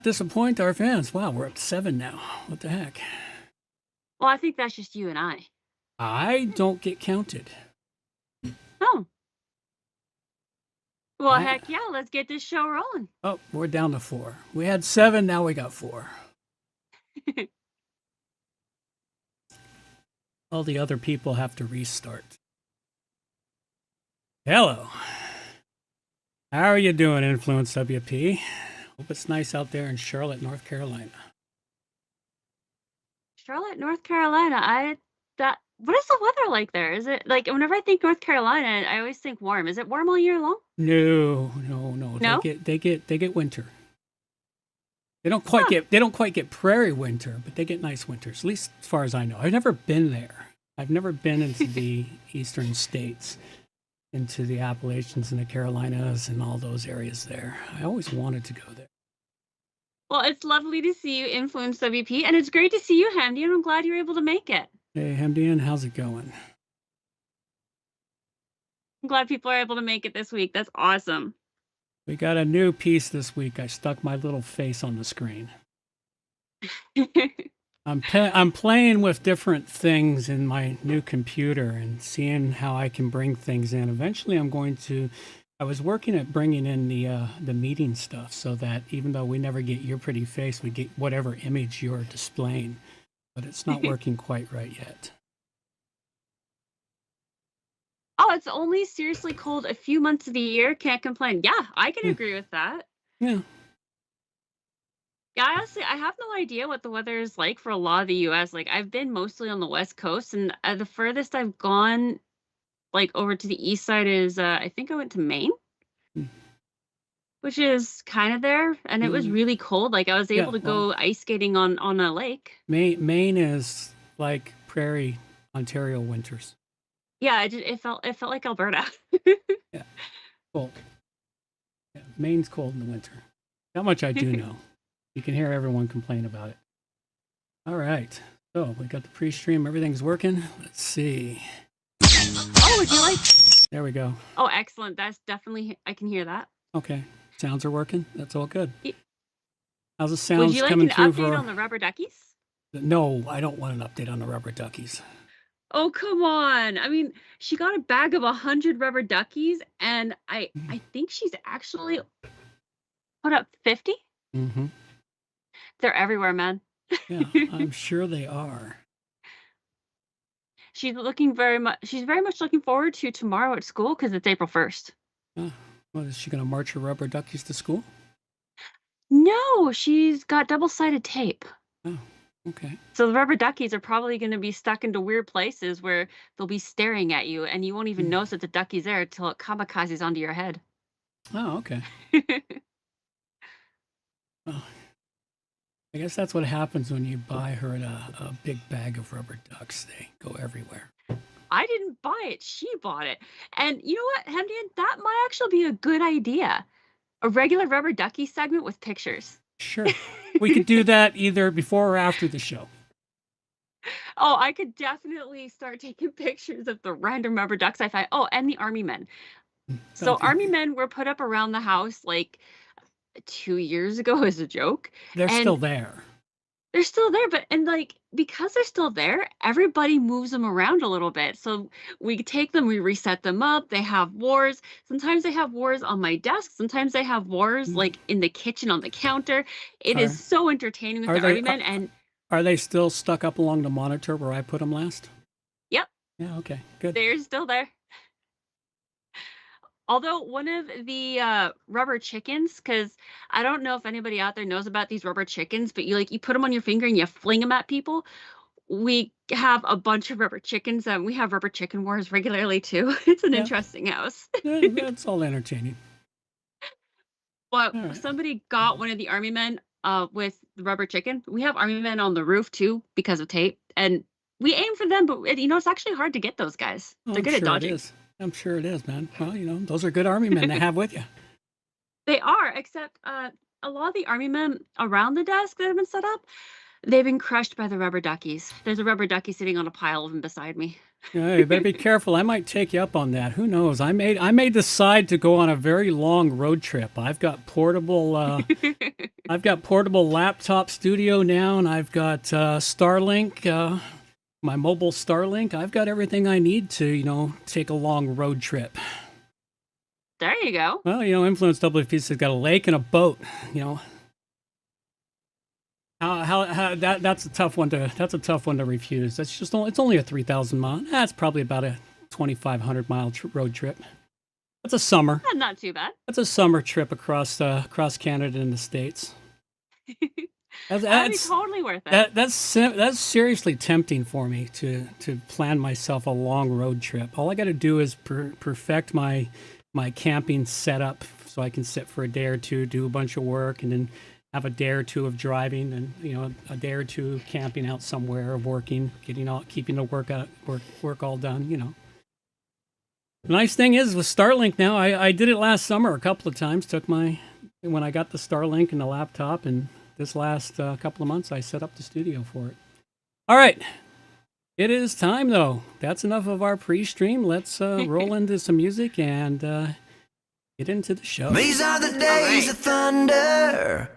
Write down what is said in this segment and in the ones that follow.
disappoint our fans. Wow, we're up to 7 now. What the heck? Well, I think that's just you and I. I don't get counted. Oh. Well, I heck yeah, let's get this show rolling. Oh, we're down to 4. We had 7, now we got 4. All the other people have to restart. Hello. How are you doing, Influence WP? Hope it's nice out there in Charlotte, North Carolina. Charlotte, North Carolina. What is the weather like there? Is it like whenever I think North Carolina, I always think warm. Is it warm all year long? No. No? They get winter. They don't quite get prairie winter, but they get nice winters, at least as far as I know. I've never been there. I've never been into the eastern states, into the Appalachians and the Carolinas and all those areas there. I always wanted to go there. Well, it's lovely to see you, Influence WP, and it's great to see you, Hamdi, and I'm glad you were able to make it. Hey, Hamdian, how's it going? I'm glad people are able to make it this week. That's awesome. We got a new piece this week. I stuck my little face on the screen. I'm playing with different things in my new computer and seeing how I can bring things in. Eventually, I was working at bringing in the meeting stuff so that even though we never get your pretty face, we get whatever image you're displaying. But it's not working quite right yet. Oh, it's only seriously cold a few months of the year. Can't complain. Yeah, I can agree with that. Yeah. Yeah, honestly, I have no idea what the weather is like for a lot of the US. Like, I've been mostly on the West Coast, and the furthest I've gone, like, over to the east side is, I think I went to Maine, Hmm. which is kind of there, and it was really cold. Like, I was able to go ice skating on a lake. Maine is like prairie Ontario winters. Yeah, it felt like Alberta. Yeah, cold. Yeah, Maine's cold in the winter. That much I do know. You can hear everyone complain about it. All right. So we got the pre-stream. Everything's working. Let's see. Oh, would you like? There we go. Oh, excellent. That's definitely, I can hear that. Okay. Sounds are working. That's all good. Yeah. How's the sounds Would you like coming an through update on the rubber duckies? No, I don't want an update on the rubber duckies. Oh, come on. I mean, she got a bag of 100 rubber duckies, and I think she's actually put up 50. Mm-hmm. They're everywhere, man. Yeah, I'm sure they are. She's very much looking forward to tomorrow at school because it's April 1st. What, is she going to march her rubber duckies to school? No, she's got double-sided tape. Oh, okay. So the rubber duckies are probably going to be stuck into weird places where they'll be staring at you, and you won't even notice that the duckie's there until it kamikazes onto your head. Oh, okay. Oh, I guess that's what happens when you buy her a big bag of rubber ducks. They go everywhere. I didn't buy it. She bought it. And you know what, Hemdian? That might actually be a good idea. A regular rubber ducky segment with pictures. Sure. We could do that either before or after the show. Oh, I could definitely start taking pictures of the random rubber ducks I find. Oh, and the army men. So Okay. army men were put up around the house like 2 years ago as a joke. They're And still there. they're still there, but because they're still there, everybody moves them around a little bit. So we take them, we reset them up. They have wars. Sometimes they have wars on my desk. Sometimes they have wars like in the kitchen on the counter. It is so entertaining with the army men. And are they still stuck up along the monitor where I put them last? Yep. Yeah. Okay. Good. They're still there. Although one of the rubber chickens, because I don't know if anybody out there knows about these rubber chickens, but you put them on your finger and you fling them at people. We have a bunch of rubber chickens, and we have rubber chicken wars regularly too. It's an interesting house. Yeah, that's all entertaining. Well, somebody got one of the army men with the rubber chicken. We have army men on the roof too because of tape, and we aim for them, but it's actually hard to get those guys. They're good at dodging. I'm sure it is, man. Well, those are good army men to have with you. They are, except a lot of the army men around the desk that have been set up, they've been crushed by the rubber duckies. There's a rubber ducky sitting on a pile of them beside me. Yeah, you better be careful. I might take you up on that. Who knows? I may decide to go on a very long road trip. I've got portable laptop studio now, and I've got Starlink, my mobile Starlink. I've got everything I need to, take a long road trip. There you go. Well, Influence WPC has got a lake and a boat. That's a tough one to refuse. It's only a 3,000 mile. That's probably about a 2,500 mile road trip. That's a summer. Not too bad. That's a summer trip across Canada and the States. That'd be totally worth it. That's seriously tempting for me to plan myself a long road trip. All I got to do is perfect my camping setup so I can sit for a day or two, do a bunch of work, and then have a day or two of driving, and a day or two camping out somewhere, working, keeping the work all done. The nice thing is with Starlink now, I did it last summer a couple of times. When I got the Starlink and the laptop, and this last couple of months, I set up the studio for it. All right. It is time, though. That's enough of our pre-stream. Let's roll into some music and get into the show. These are the days of thunder.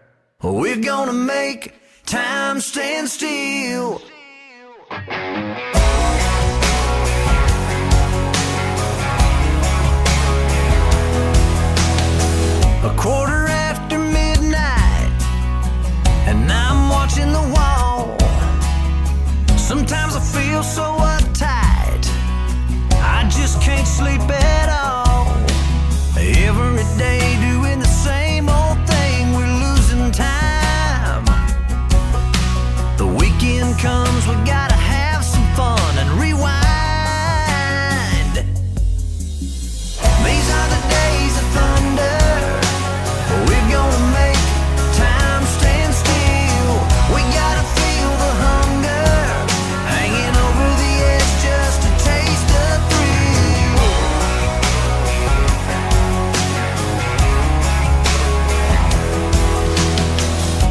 We're gonna make time stand still. A quarter after midnight, and I'm watching the wall. Sometimes I feel so uptight, I just can't sleep at all. Every day doing the same old thing, we're losing time. The weekend comes, we gotta have some fun and rewind. These are the days of thunder. We're gonna make time stand still. We gotta feel the hunger, hanging over the edge just to taste the thrill.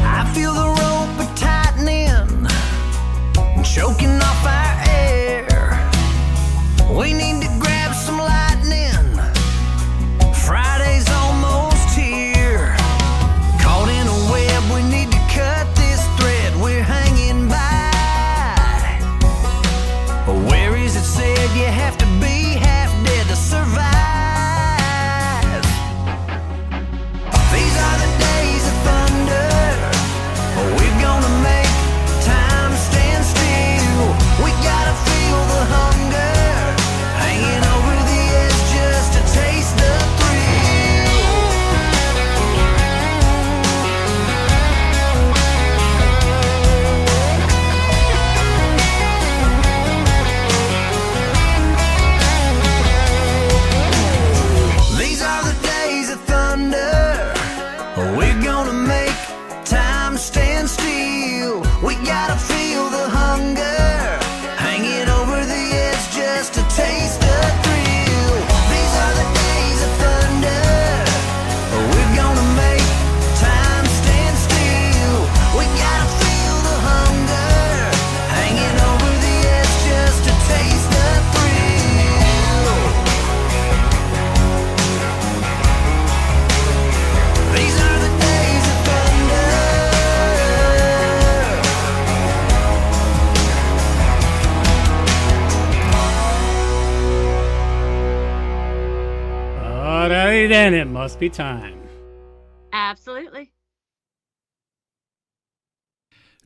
I feel the rope tightening, choking off our air. We need to grab some lightning. Friday's almost here. Caught in a web, we need to cut this thread we're hanging by. Where is it said you have to be half dead to survive? These are the days of thunder. We're gonna make time stand still. We gotta feel the hunger, hanging over the edge just to taste the thrill. These are the days of thunder. We're gonna make time stand still. We gotta feel the hunger, hanging over the edge just to taste the thrill. These are the days of thunder. We're gonna make time stand still. We gotta feel the hunger, hanging over the edge just to taste the thrill. These are the days of thunder. Alrighty then, it must be time. Absolutely.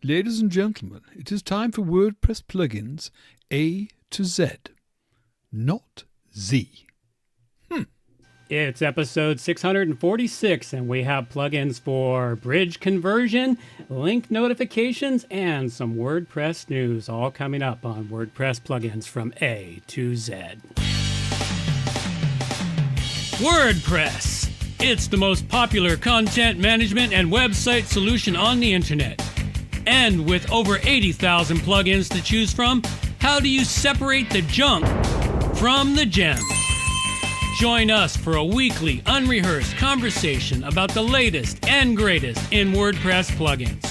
Ladies and gentlemen, it is time for WordPress plugins A to Z, not Z. It's episode 646, and we have plugins for bridge conversion, link notifications, and some WordPress news, all coming up on WordPress plugins from A to Z. WordPress. It's the most popular content management and website solution on the internet. And with over 80,000 plugins to choose from, how do you separate the junk from the gems? Join us for a weekly, unrehearsed conversation about the latest and greatest in WordPress plugins.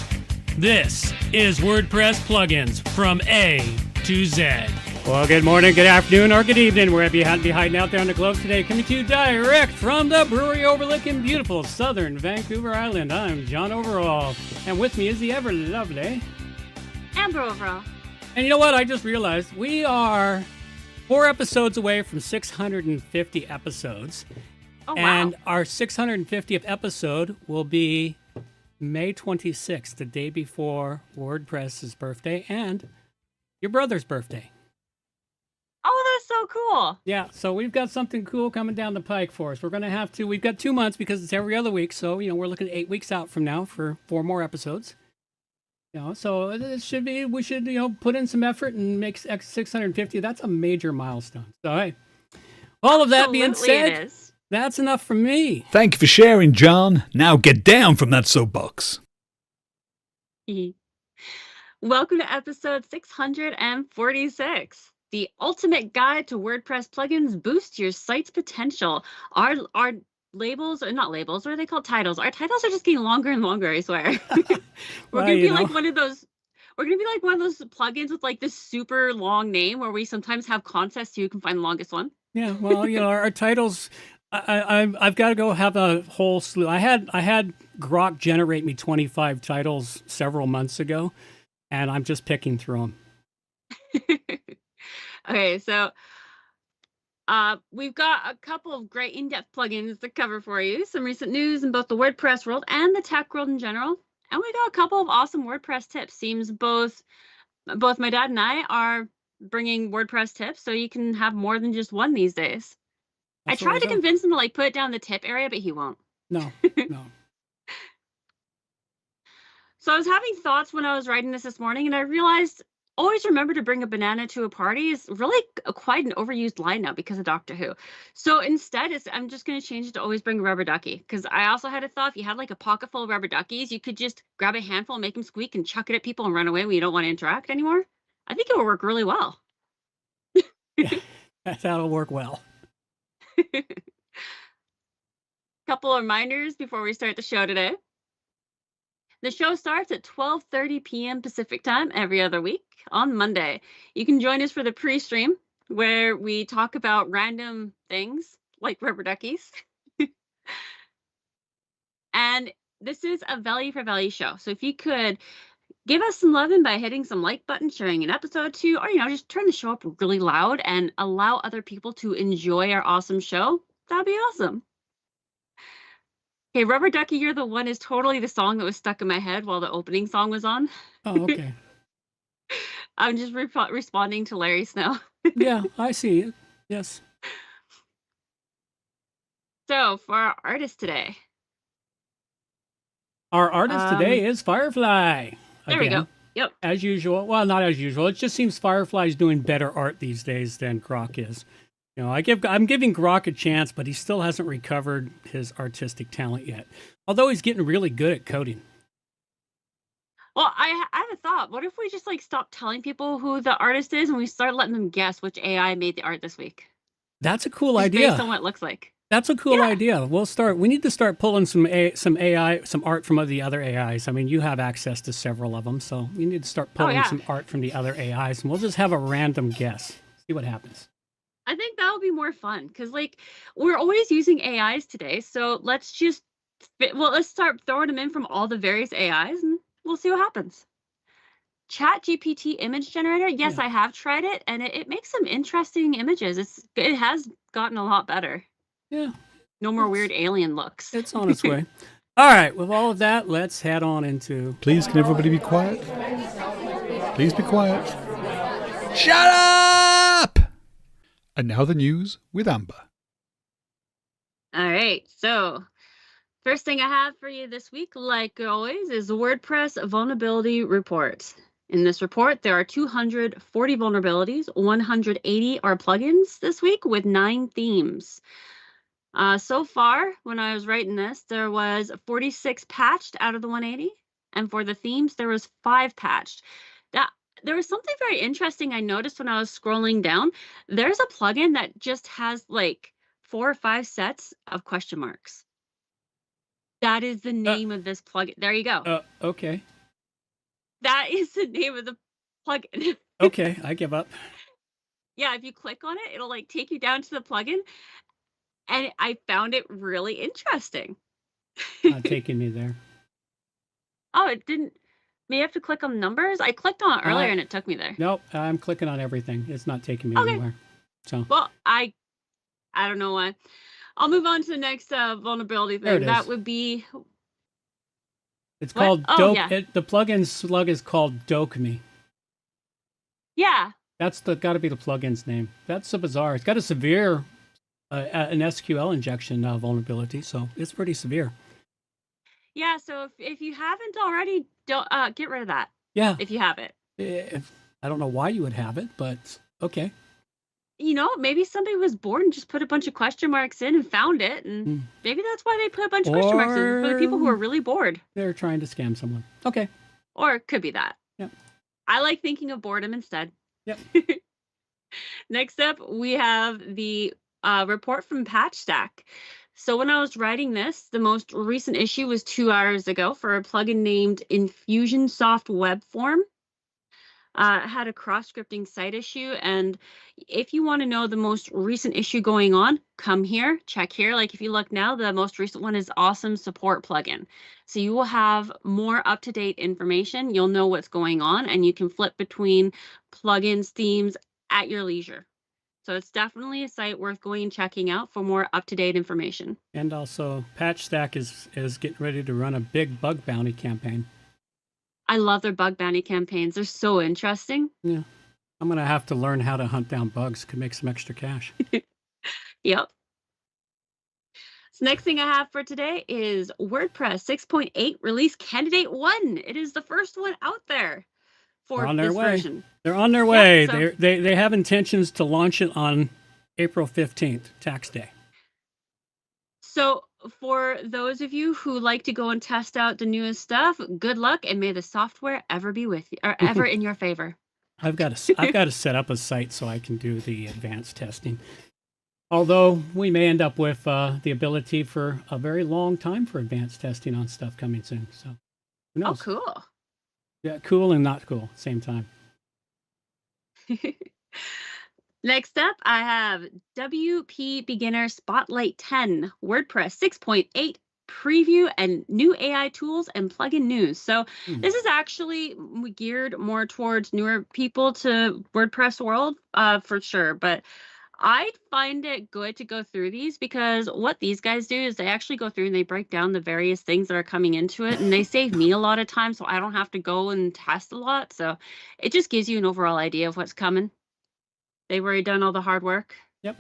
This is WordPress plugins from A to Z. Well, good morning, good afternoon, or good evening, wherever you happen to be hiding out there on the globe today. Coming to you direct from the brewery overlooking beautiful southern Vancouver Island. I'm John Overall, and with me is the ever lovely Amber Overall. And you know what? I just realized we are 4 episodes away from 650 episodes. Oh, wow. And our 650th episode will be May 26th, the day before WordPress's birthday and your brother's birthday. Oh, that's so cool. Yeah, so we've got something cool coming down the pike for us. We've got 2 months because it's every other week. So, we're looking at 8 weeks out from now for 4 more episodes. So we should, put in some effort and make 650. That's a major milestone. So, hey, all of that being Absolutely said, it is. that's enough from me. Thank you for sharing, John. Now get down from that soapbox. Welcome to episode 646. The ultimate guide to WordPress plugins boost your site's potential. Our labels, or not labels, what are they called? Titles. Our titles are just getting longer and longer, I swear. We're gonna be like one of those plugins with like this super long name where we sometimes have contests so you can find the longest one. Yeah, well, our titles. I've got to go have a whole slew. I had Grok generate me 25 titles several months ago, and I'm just picking through them. Okay, so we've got a couple of great in-depth plugins to cover for you. Some recent news in both the WordPress world and the tech world in general. And we got a couple of awesome WordPress tips. Seems both my dad and I are bringing WordPress tips, so you can have more than just one these days. That's I tried to convince him to put it down the tip area, but he won't. No. So I was having thoughts when I was writing this morning, and I realized always remember to bring a banana to a party is really quite an overused line now because of Doctor Who. So instead, I'm just going to change it to always bring a rubber ducky, because I also had a thought, if you had like a pocket full of rubber duckies, you could just grab a handful, make them squeak, and chuck it at people and run away when you don't want to interact anymore. I think it would work really well. Yeah, that'll work well. Couple of reminders before we start the show today. The show starts at 12:30 p.m. Pacific time every other week on Monday. You can join us for the pre-stream where we talk about random things like rubber duckies. And this is a value for value show. So if you could give us some loving by hitting some like button, sharing an episode too, or just turn the show up really loud and allow other people to enjoy our awesome show, that'd be awesome. Okay, Rubber Ducky, You're the One is totally the song that was stuck in my head while the opening song was on. Oh, okay. I'm just responding to Larry Snow. Yeah, I see it. Yes. So for our artist today. Our artist today is Firefly. There we go. Yep. As usual. Well, not as usual. It just seems Firefly's doing better art these days than Grok is. I'm giving Grok a chance, but he still hasn't recovered his artistic talent yet. Although he's getting really good at coding. Well, I have a thought. What if we just stop telling people who the artist is and we start letting them guess which AI made the art this week? That's a cool idea. Based on what it looks like. That's a cool idea. We need to start pulling some art from the other AIs. I mean, you have access to several of them, so we need to start pulling some art from the other AIs, and we'll just have a random guess. See what happens. I think that would be more fun because we're always using AIs today. So let's start throwing them in from all the various AIs and we'll see what happens. Chat GPT image generator. Yes, yeah. I have tried it and it makes some interesting images. It has gotten a lot better. Yeah. No more weird alien looks. It's on its way. All right. With all of that, let's head on into... Please, can everybody be quiet? Please be quiet. Shut up! And now the news with Amber. All right. So first thing I have for you this week, like always, is the WordPress vulnerability report. In this report, there are 240 vulnerabilities. 180 are plugins this week with 9 themes. So far, when I was writing this, there was 46 patched out of the 180. And for the themes, there was 5 patched. There was something very interesting I noticed when I was scrolling down. There's a plugin that just has 4 or 5 sets of question marks. That is the name of this plugin. There you go. Okay. That is the name of the plugin. Okay, I give up. Yeah, if you click on it, it'll like take you down to the plugin, and I found it really interesting. Not taking me there. Oh, it didn't. May I have to click on numbers? I clicked on it earlier I and it took me there. Nope, I'm clicking on everything. It's not taking me Okay. anywhere. So Well, I don't know why. I'll move on to the next vulnerability there thing. it That is. would be It's what? called Oh, Doke. yeah. The plugin slug is called Doke Me. Yeah. That's got to be the plugin's name. That's so bizarre. It's got a severe an SQL injection vulnerability, so it's pretty severe. Yeah, so if you haven't already, don't get rid of that. Yeah. If you have it. I don't know why you would have it, but okay. You know, maybe somebody was bored and just put a bunch of question marks in and found it, and maybe that's why they put a bunch of question marks in, for the people who are really bored. They're trying to scam someone. Okay. Or it could be that. Yep. I like thinking of boredom instead. Yep. Next up, we have the report from PatchStack. So when I was writing this, the most recent issue was 2 hours ago for a plugin named Infusionsoft Web Form. It had a cross-scripting site issue, and if you want to know the most recent issue going on, come here, check here. Like if you look now, the most recent one is Awesome Support Plugin. So you will have more up-to-date information. You'll know what's going on, and you can flip between plugins, themes at your leisure. So it's definitely a site worth going and checking out for more up-to-date information. And also, PatchStack is getting ready to run a big bug bounty campaign. I love their bug bounty campaigns. They're so interesting. Yeah. I'm going to have to learn how to hunt down bugs. Could make some extra cash. Yep. So next thing I have for today is WordPress 6.8 release candidate 1. It is the first one out there for They're on their this way. version. They're on their way. so- They have intentions to launch it on April 15th, tax day. So for those of you who like to go and test out the newest stuff, good luck, and may the software ever be with you, or ever in your favor. I've got to set up a site so I can do the advanced testing. Although we may end up with the ability for a very long time for advanced testing on stuff coming soon. So who Oh, knows? cool. Yeah, cool and not cool, same time. Next up, I have WP Beginner Spotlight 10, WordPress 6.8 preview and new AI tools and plugin news. So this is actually geared more towards newer people to WordPress world, for sure. But I find it good to go through these because what these guys do is they actually go through and they break down the various things that are coming into it, and they save me a lot of time, so I don't have to go and test a lot. So it just gives you an overall idea of what's coming. They've already done all the hard work. Yep.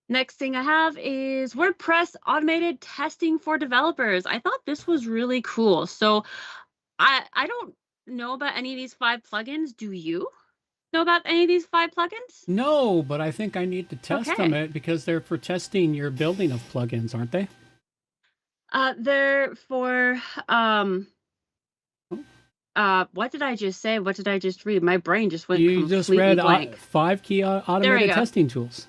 Next thing I have is WordPress automated testing for developers. I thought this was really cool. So I don't know about any of these 5 plugins. Do you know about any of these 5 plugins? No, but I think I need to test them because they're for testing your building of plugins, aren't they? They're for what did I just say? What did I just read? My brain just went You completely just read blank. 5 key automated go. testing tools.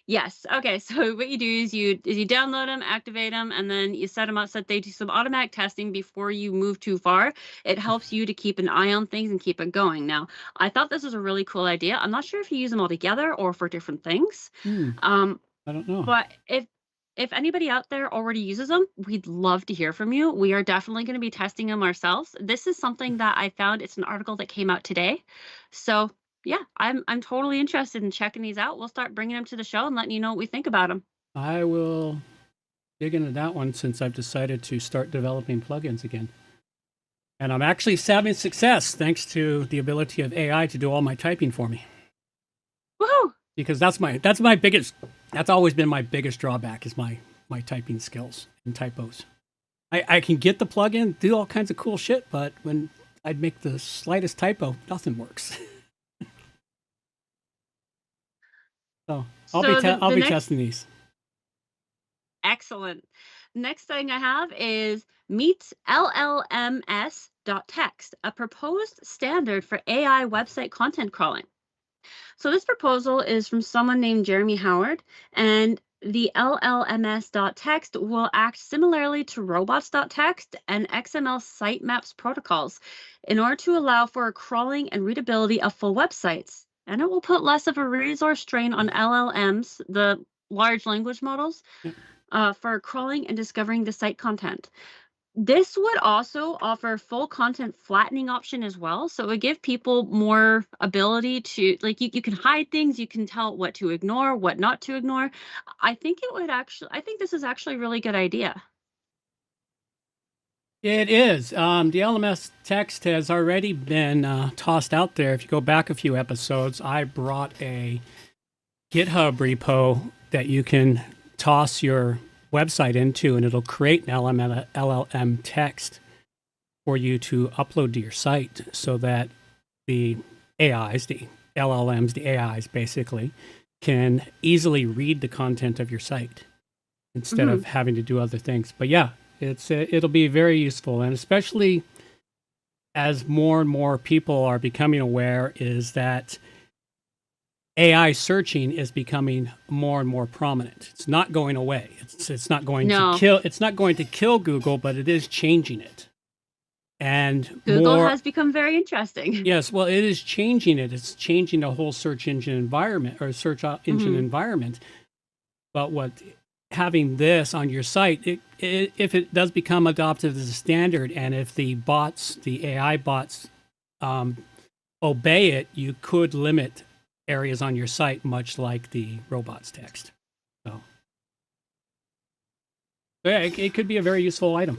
Yes. Okay. So what you do is you download them, activate them, and then you set them up so that they do some automatic testing before you move too far. It helps you to keep an eye on things and keep it going. Now, I thought this was a really cool idea. I'm not sure if you use them all together or for different things. I don't know. But if anybody out there already uses them, we'd love to hear from you. We are definitely going to be testing them ourselves. This is something that I found. It's an article that came out today. So yeah, I'm totally interested in checking these out. We'll start bringing them to the show and letting you know what we think about them. I will dig into that one since I've decided to start developing plugins again. And I'm actually having success thanks to the ability of AI to do all my typing for me. Woohoo! Because that's always been my biggest drawback is my typing skills and typos. I can get the plugin, do all kinds of cool shit, but when I'd make the slightest typo, nothing works. So I'll be testing these. Excellent. Next thing I have is meets LLMS.text, a proposed standard for AI website content crawling. So this proposal is from someone named Jeremy Howard, and The LLMS.txt will act similarly to robots.txt and XML sitemaps protocols in order to allow for crawling and readability of full websites. And it will put less of a resource strain on LLMs, the large language models, for crawling and discovering the site content. This would also offer full content flattening option as well. So it would give people more ability to, like, you can hide things, you can tell what to ignore, what not to ignore. I think this is actually a really good idea. It is. The LMS text has already been tossed out there. If you go back a few episodes, I brought a GitHub repo that you can toss your website into, and it'll create an LLM text for you to upload to your site so that the AIs, the LLMs, the AIs basically, can easily read the content of your site instead of having to do other things. But yeah, it'll be very useful, and especially as more and more people are becoming aware, is that AI searching is becoming more and more prominent. It's not going away. It's not going to kill. It's not going to kill Google, but it is changing it. And Google has become very interesting. Yes, well, it is changing it. It's changing the whole search engine environment or search engine environment. But having this on your site, if it does become adopted as a standard, and if the AI bots, obey it, you could limit areas on your site, much like the robots text. So yeah, it could be a very useful item.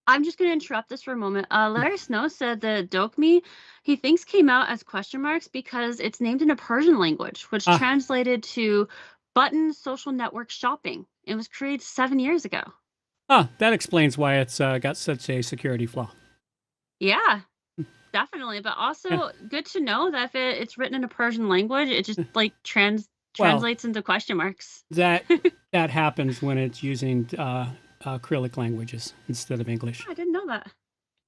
I'm just going to interrupt this for a moment. Larry Snow said that Dokme, he thinks came out as question marks because it's named in a Persian language, which translated to button social network shopping. It was created 7 years ago. That explains why it's got such a security flaw. Yeah. Definitely, but also good to know that if it's written in a Persian language, it just like translates into question marks. That happens when it's using acrylic languages instead of English. I didn't know that.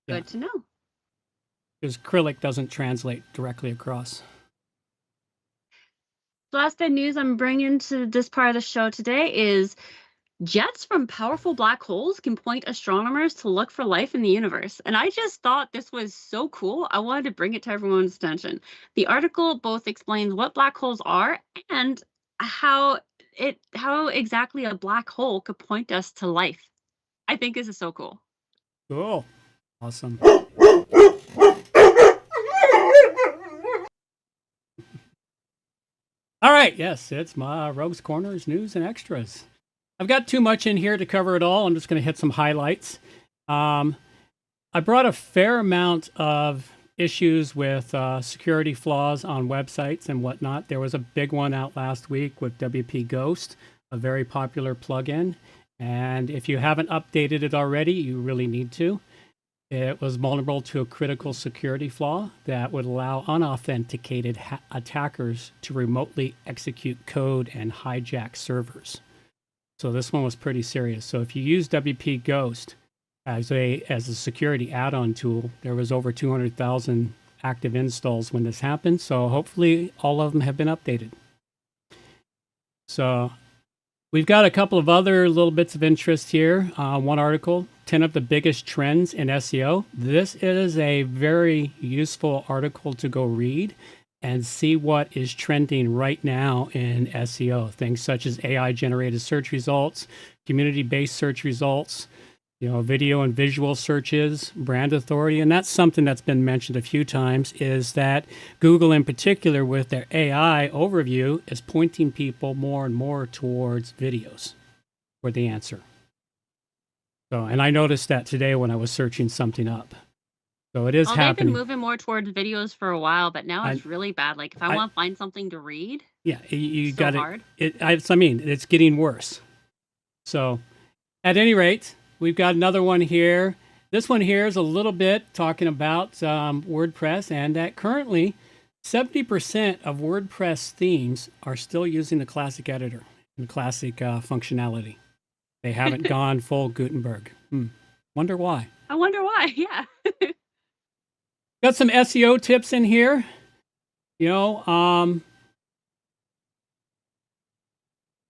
Yeah. Good to know. Because acrylic doesn't translate directly across. The last bit of news I'm bringing to this part of the show today is jets from powerful black holes can point astronomers to look for life in the universe. And I just thought this was so cool. I wanted to bring it to everyone's attention. The article both explains what black holes are and how exactly a black hole could point us to life. I think this is so cool. Cool. Awesome. All right. Yes, it's my Rogues Corners news and extras. I've got too much in here to cover it all. I'm just going to hit some highlights. I brought a fair amount of issues with security flaws on websites and whatnot. There was a big one out last week with WP Ghost, a very popular plugin. And if you haven't updated it already, you really need to. It was vulnerable to a critical security flaw that would allow unauthenticated attackers to remotely execute code and hijack servers. So this one was pretty serious. So if you use WP Ghost as a security add-on tool, there was over 200,000 active installs when this happened. So hopefully all of them have been updated. So we've got a couple of other little bits of interest here. One article, 10 of the biggest trends in SEO. This is a very useful article to go read and see what is trending right now in SEO. Things such as AI-generated search results, community-based search results, video and visual searches, brand authority. And that's something that's been mentioned a few times, is that Google in particular with their AI overview is pointing people more and more towards videos for the answer. So, and I noticed that today when I was searching something up. So it is happening. They've been moving more towards videos for a while, but now it's really bad. Like if I want to find something to read, you it's got so hard. It's getting worse. So at any rate, we've got another one here. This one here is a little bit talking about WordPress, and that currently 70% of WordPress themes are still using the classic editor and classic functionality. They haven't gone full Gutenberg. Wonder why. I wonder why. Yeah. Got some SEO tips in here.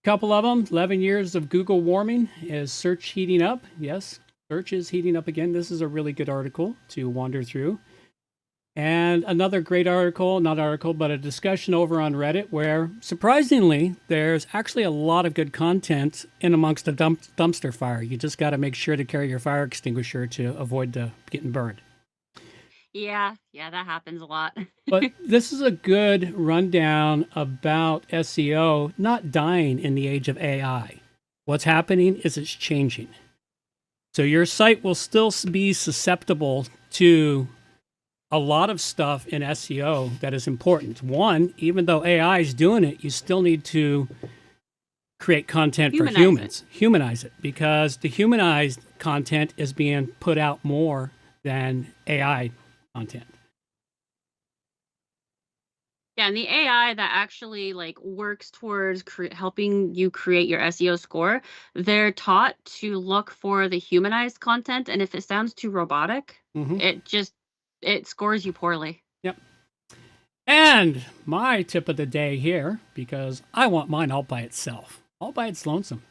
Couple of them, 11 years of Google warming. Is search heating up? Yes, search is heating up again. This is a really good article to wander through. And another great article, not article, but a discussion over on Reddit where, surprisingly, there's actually a lot of good content in amongst a dumpster fire. You just got to make sure to carry your fire extinguisher to avoid getting burned. Yeah, that happens a lot. But this is a good rundown about SEO not dying in the age of AI. What's happening is it's changing. So your site will still be susceptible to a lot of stuff in SEO that is important. One, even though AI is doing it, you still need to create content for humans. Humanize it, because the humanized content is being put out more than AI content. Yeah, and the AI that actually like works towards helping you create your SEO score, they're taught to look for the humanized content, and if it sounds too robotic, it scores you poorly. Yep. And my tip of the day here, because I want mine all by itself, all by its lonesome.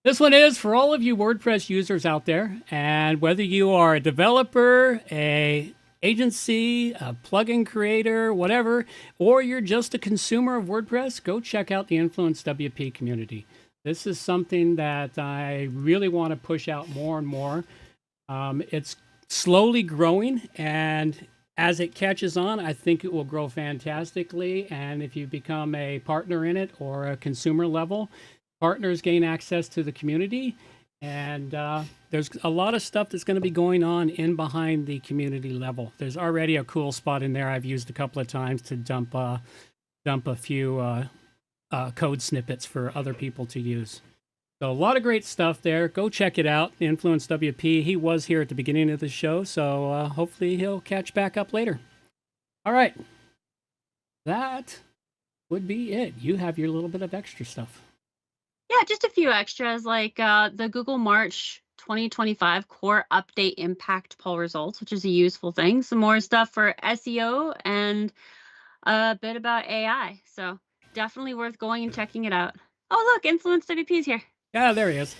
This one is for all of you WordPress users out there, and whether you are a developer, a agency, a plugin creator, whatever, or you're just a consumer of WordPress, go check out the Influence WP community. This is something that I really want to push out more and more. It's slowly growing, and as it catches on, I think it will grow fantastically. And if you become a partner in it or a consumer level, partners gain access to the community. And there's a lot of stuff that's going to be going on in behind the community level. There's already a cool spot in there I've used a couple of times to dump a few code snippets for other people to use. So a lot of great stuff there. Go check it out. Influence WP. He was here at the beginning of the show, so hopefully he'll catch back up later. All right. That would be it. You have your little bit of extra stuff. Yeah, just a few extras like the Google March 2025 Core Update Impact Poll results, which is a useful thing. Some more stuff for SEO and a bit about AI. So definitely worth going and checking it out. Oh, look, Influence WP is here. Yeah, there he is.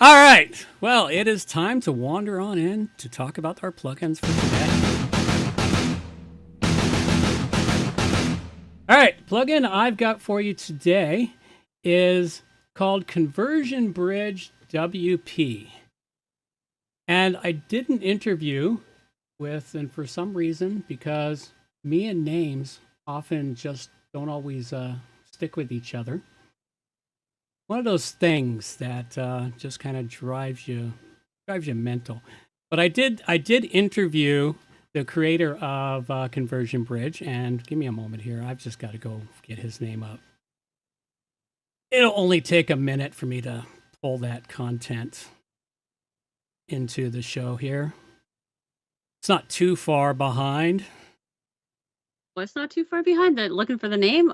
All right. Well, it is time to wander on in to talk about our plugins for today. All right. Plugin I've got for you today is called Conversion Bridge WP. And I did an interview with, and for some reason, because me and names often just don't always stick with each other. One of those things that just kind of drives you mental. But I did interview the creator of Conversion Bridge, and give me a moment here. I've just got to go get his name up. It'll only take a minute for me to pull that content into the show here. It's not too far behind. Well, it's not too far behind. Looking for the name.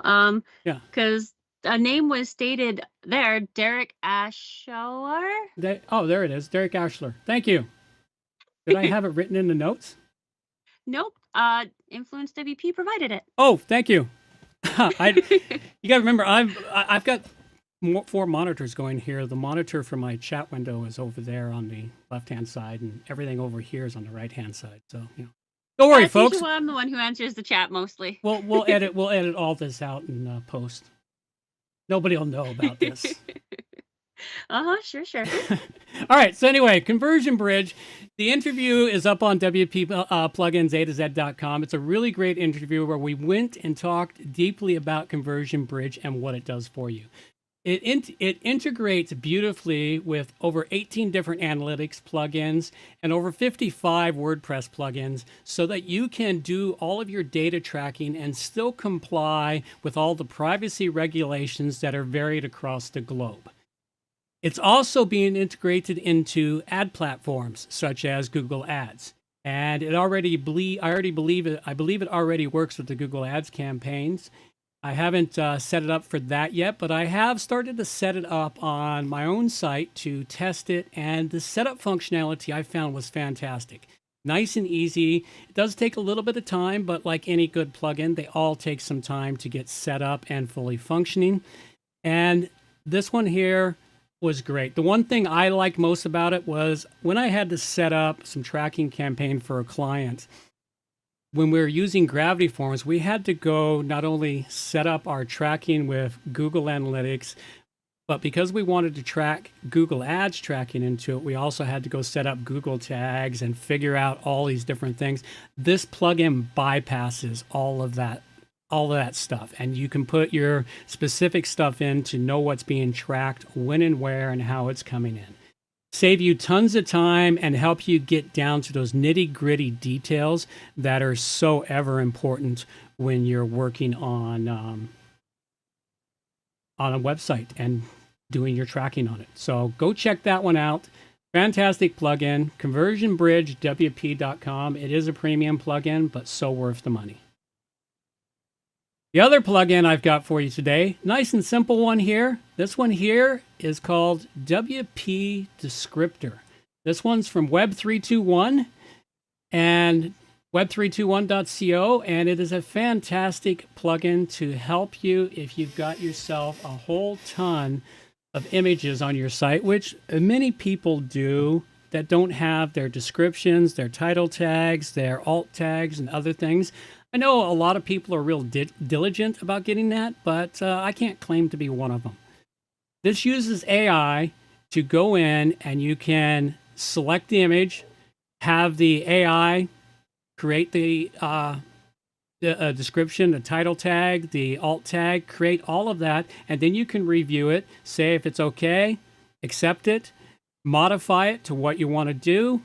Yeah. Because a name was stated there, Derek Ashler. There it is, Derek Ashler. Thank you. Did I have it written in the notes? Nope. Influence WP provided it. Oh, thank you. You got to remember, I've got 4 monitors going here. The monitor for my chat window is over there on the left-hand side, and everything over here is on the right-hand side. So, don't worry, folks. Usually I'm the one who answers the chat mostly. We'll edit all this out in post. Nobody will know about this. Sure. All right. So anyway, Conversion Bridge. The interview is up on WP plugins A2Z.com. It's a really great interview where we went and talked deeply about Conversion Bridge and what it does for you. It integrates beautifully with over 18 different analytics plugins and over 55 WordPress plugins so that you can do all of your data tracking and still comply with all the privacy regulations that are varied across the globe. It's also being integrated into ad platforms such as Google Ads. And I believe it already works with the Google Ads campaigns. I haven't set it up for that yet, but I have started to set it up on my own site to test it, and the setup functionality I found was fantastic. Nice and easy. It does take a little bit of time, but like any good plugin, they all take some time to get set up and fully functioning. And this one here was great. The one thing I liked most about it was when I had to set up some tracking campaign for a client. When we were using Gravity Forms, we had to go not only set up our tracking with Google Analytics, but because we wanted to track Google Ads tracking into it, we also had to go set up Google tags and figure out all these different things. This plugin bypasses all of that stuff, and you can put your specific stuff in to know what's being tracked, when and where, and how it's coming in. Save you tons of time and help you get down to those nitty-gritty details that are so ever important when you're working on a website and doing your tracking on it. So go check that one out. Fantastic plugin, conversionbridgewp.com. It is a premium plugin, but so worth the money. The other plugin I've got for you today, nice and simple one here. This one here is called WP Descriptor. This one's from Web321 and web321.co, and it is a fantastic plugin to help you if you've got yourself a whole ton of images on your site, which many people do that don't have their descriptions, their title tags, their alt tags, and other things. I know a lot of people are real diligent about getting that, but I can't claim to be one of them. This uses AI to go in and you can select the image, have the AI create the description, the title tag, the alt tag, create all of that, and then you can review it, say if it's okay, accept it, modify it to what you want to do,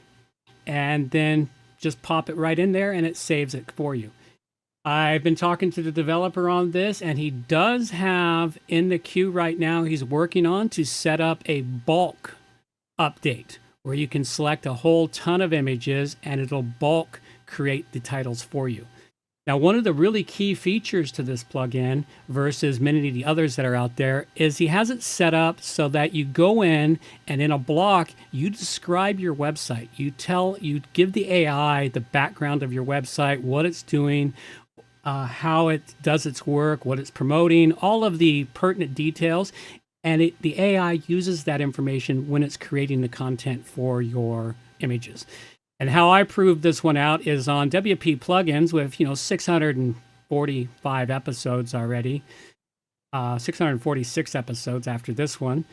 and then just pop it right in there and it saves it for you. I've been talking to the developer on this, and he does have in the queue right now, he's working on to set up a bulk update where you can select a whole ton of images and it'll bulk create the titles for you. Now, one of the really key features to this plugin versus many of the others that are out there is he has it set up so that you go in and in a block, you describe your website. You give the AI the background of your website, what it's doing, how it does its work, what it's promoting, all of the pertinent details. And the AI uses that information when it's creating the content for your images. And how I proved this one out is on WP plugins with 645 episodes already, 646 episodes after this one.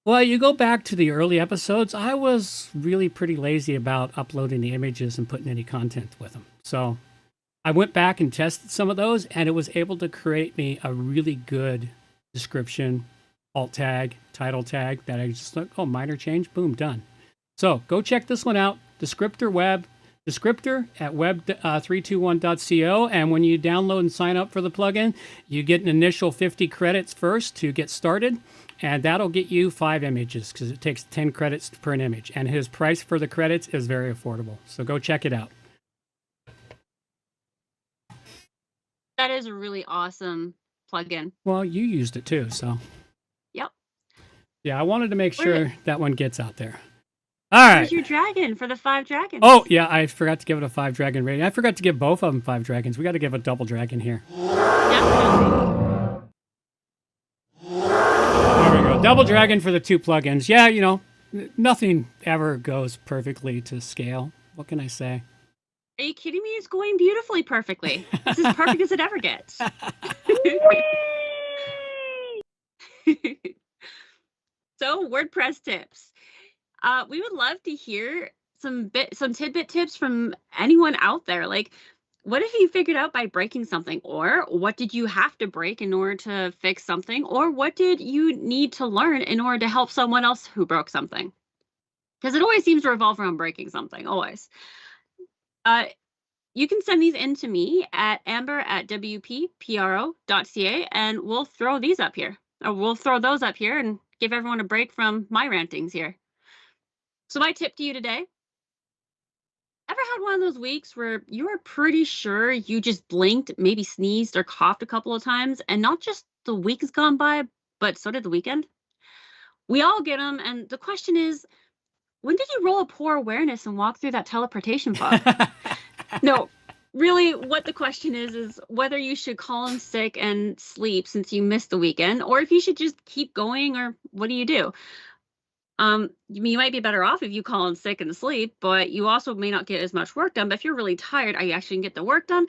Well, you go back to the early episodes, I was really pretty lazy about uploading the images and putting any content with them. So I went back and tested some of those, and it was able to create me a really good description, alt tag, title tag that I just thought, oh, minor change, boom, done. So go check this one out. Descriptor at web321.co, and when you download and sign up for the plugin, you get an initial 50 credits first to get started, and that'll get you 5 images because it takes 10 credits per an image, and his price for the credits is very affordable. So go check it out. That is a really awesome plugin. Well, you used it too, so. Yep. Yeah, I wanted to make sure that one gets out there. All right. Where's your dragon for the 5 dragons? Oh, yeah, I forgot to give it a 5 dragon rating. I forgot to give both of them 5 dragons. We got to give a double dragon here. Definitely. There we go. Double dragon for the 2 plugins. Yeah, nothing ever goes perfectly to scale. What can I say? Are you kidding me? It's going beautifully perfectly. It's as perfect as it ever gets. So, WordPress tips. We would love to hear some tidbit tips from anyone out there. Like, what have you figured out by breaking something? Or what did you have to break in order to fix something? Or what did you need to learn in order to help someone else who broke something? Because it always seems to revolve around breaking something, always. You can send these in to me at amber@wppro.ca, and we'll throw these up here. Or we'll throw those up here and give everyone a break from my rantings here. So my tip to you today, ever had one of those weeks where you were pretty sure you just blinked, maybe sneezed or coughed a couple of times, and not just the week has gone by, but so did the weekend? We all get them, and the question is, when did you roll a poor awareness and walk through that teleportation fog? No, really, what the question is whether you should call in sick and sleep since you missed the weekend, or if you should just keep going, or what do you do? You might be better off if you call in sick and sleep, but you also may not get as much work done. But if you're really tired, are you actually gonna get the work done?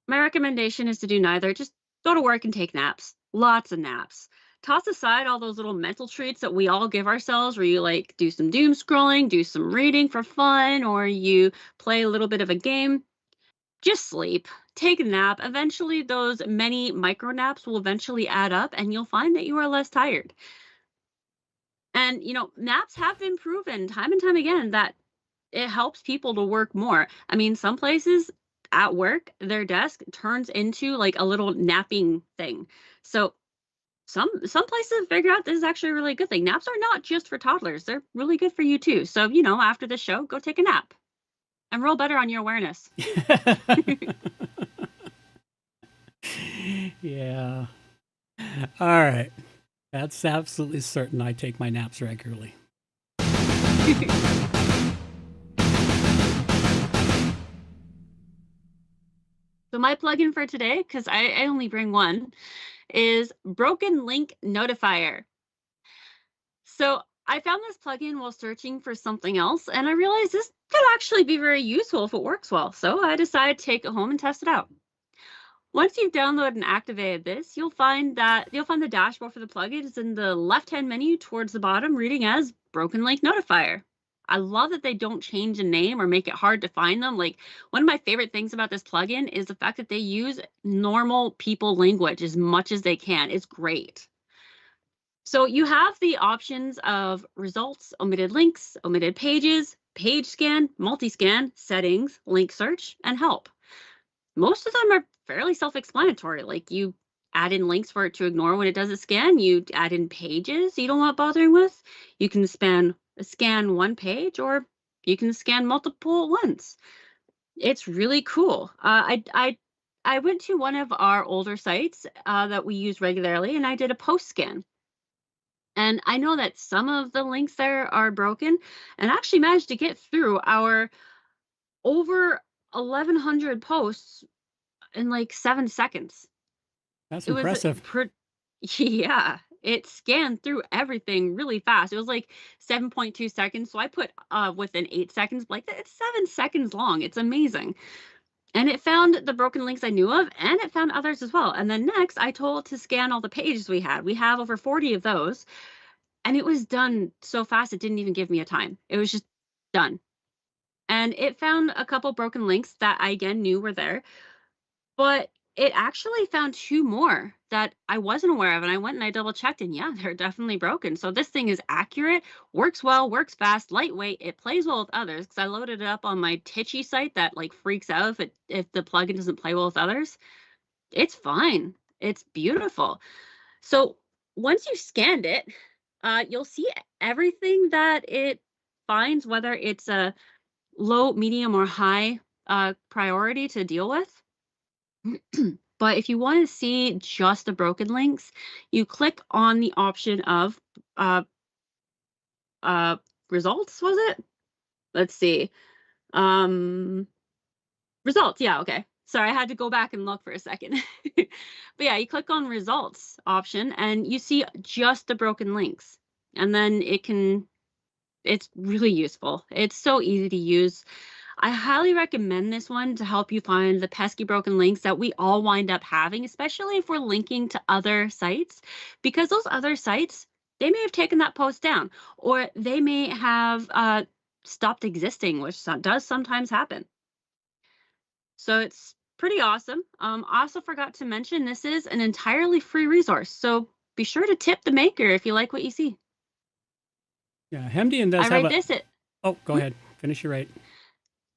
My recommendation is to do neither. Just go to work and take naps. Lots of naps. Toss aside all those little mental treats that we all give ourselves, where you like do some doom scrolling, do some reading for fun, or you play a little bit of a game. Just sleep. Take a nap. Eventually, those many micro naps will eventually add up, and you'll find that you are less tired. And, naps have been proven time and time again that it helps people to work more. I mean, some places at work, their desk turns into like a little napping thing. So some places have figured out this is actually a really good thing. Naps are not just for toddlers. They're really good for you too. So, after the show, go take a nap and roll better on your awareness. Yeah. All right. That's absolutely certain. I take my naps regularly. So my plugin for today, because I only bring one, is Broken Link Notifier. So I found this plugin while searching for something else, and I realized this could actually be very useful if it works well. So I decided to take it home and test it out. Once you've downloaded and activated this, you'll find the dashboard for the plugin is in the left-hand menu towards the bottom, reading as Broken Link Notifier. I love that they don't change the name or make it hard to find them. Like, one of my favorite things about this plugin is the fact that they use normal people language as much as they can. It's great. So you have the options of results, omitted links, omitted pages, page scan, multi-scan, settings, link search, and help. Most of them are fairly self-explanatory. Like, you add in links for it to ignore when it does a scan. You add in pages you don't want bothering with. You can scan one page, or you can scan multiple ones. It's really cool. I went to one of our older sites that we use regularly, and I did a post scan. And I know that some of the links there are broken, and actually managed to get through our over 1,100 posts in like 7 seconds. That's It was impressive. yeah, it scanned through everything really fast. It was like 7.2 seconds. So I put within 8 seconds, like it's 7 seconds long. It's amazing. And it found the broken links I knew of, and it found others as well. And then next, I told it to scan all the pages we had. We have over 40 of those. And it was done so fast, it didn't even give me a time. It was just done. And it found a couple broken links that I again knew were there. But it actually found 2 more that I wasn't aware of. And I went and I double checked, and yeah, they're definitely broken. So this thing is accurate, works well, works fast, lightweight. It plays well with others, because I loaded it up on my Titchy site that like freaks out if the plugin doesn't play well with others. It's fine. It's beautiful. So once you've scanned it, you'll see everything that it finds, whether it's a low, medium, or high priority to deal with. But if you want to see just the broken links, you click on the option of results, was it? Let's see. Results, yeah, okay. Sorry, I had to go back and look for a second. But yeah, you click on results option and you see just the broken links. And then it's really useful. It's so easy to use. I highly recommend this one to help you find the pesky broken links that we all wind up having, especially if we're linking to other sites, because those other sites, they may have taken that post down, or they may have stopped existing, which does sometimes happen. So it's pretty awesome. I also forgot to mention this is an entirely free resource, so be sure to tip the maker if you like what you see. Yeah, Hemdian does I have rate this at Oh, go ahead. Finish your rate.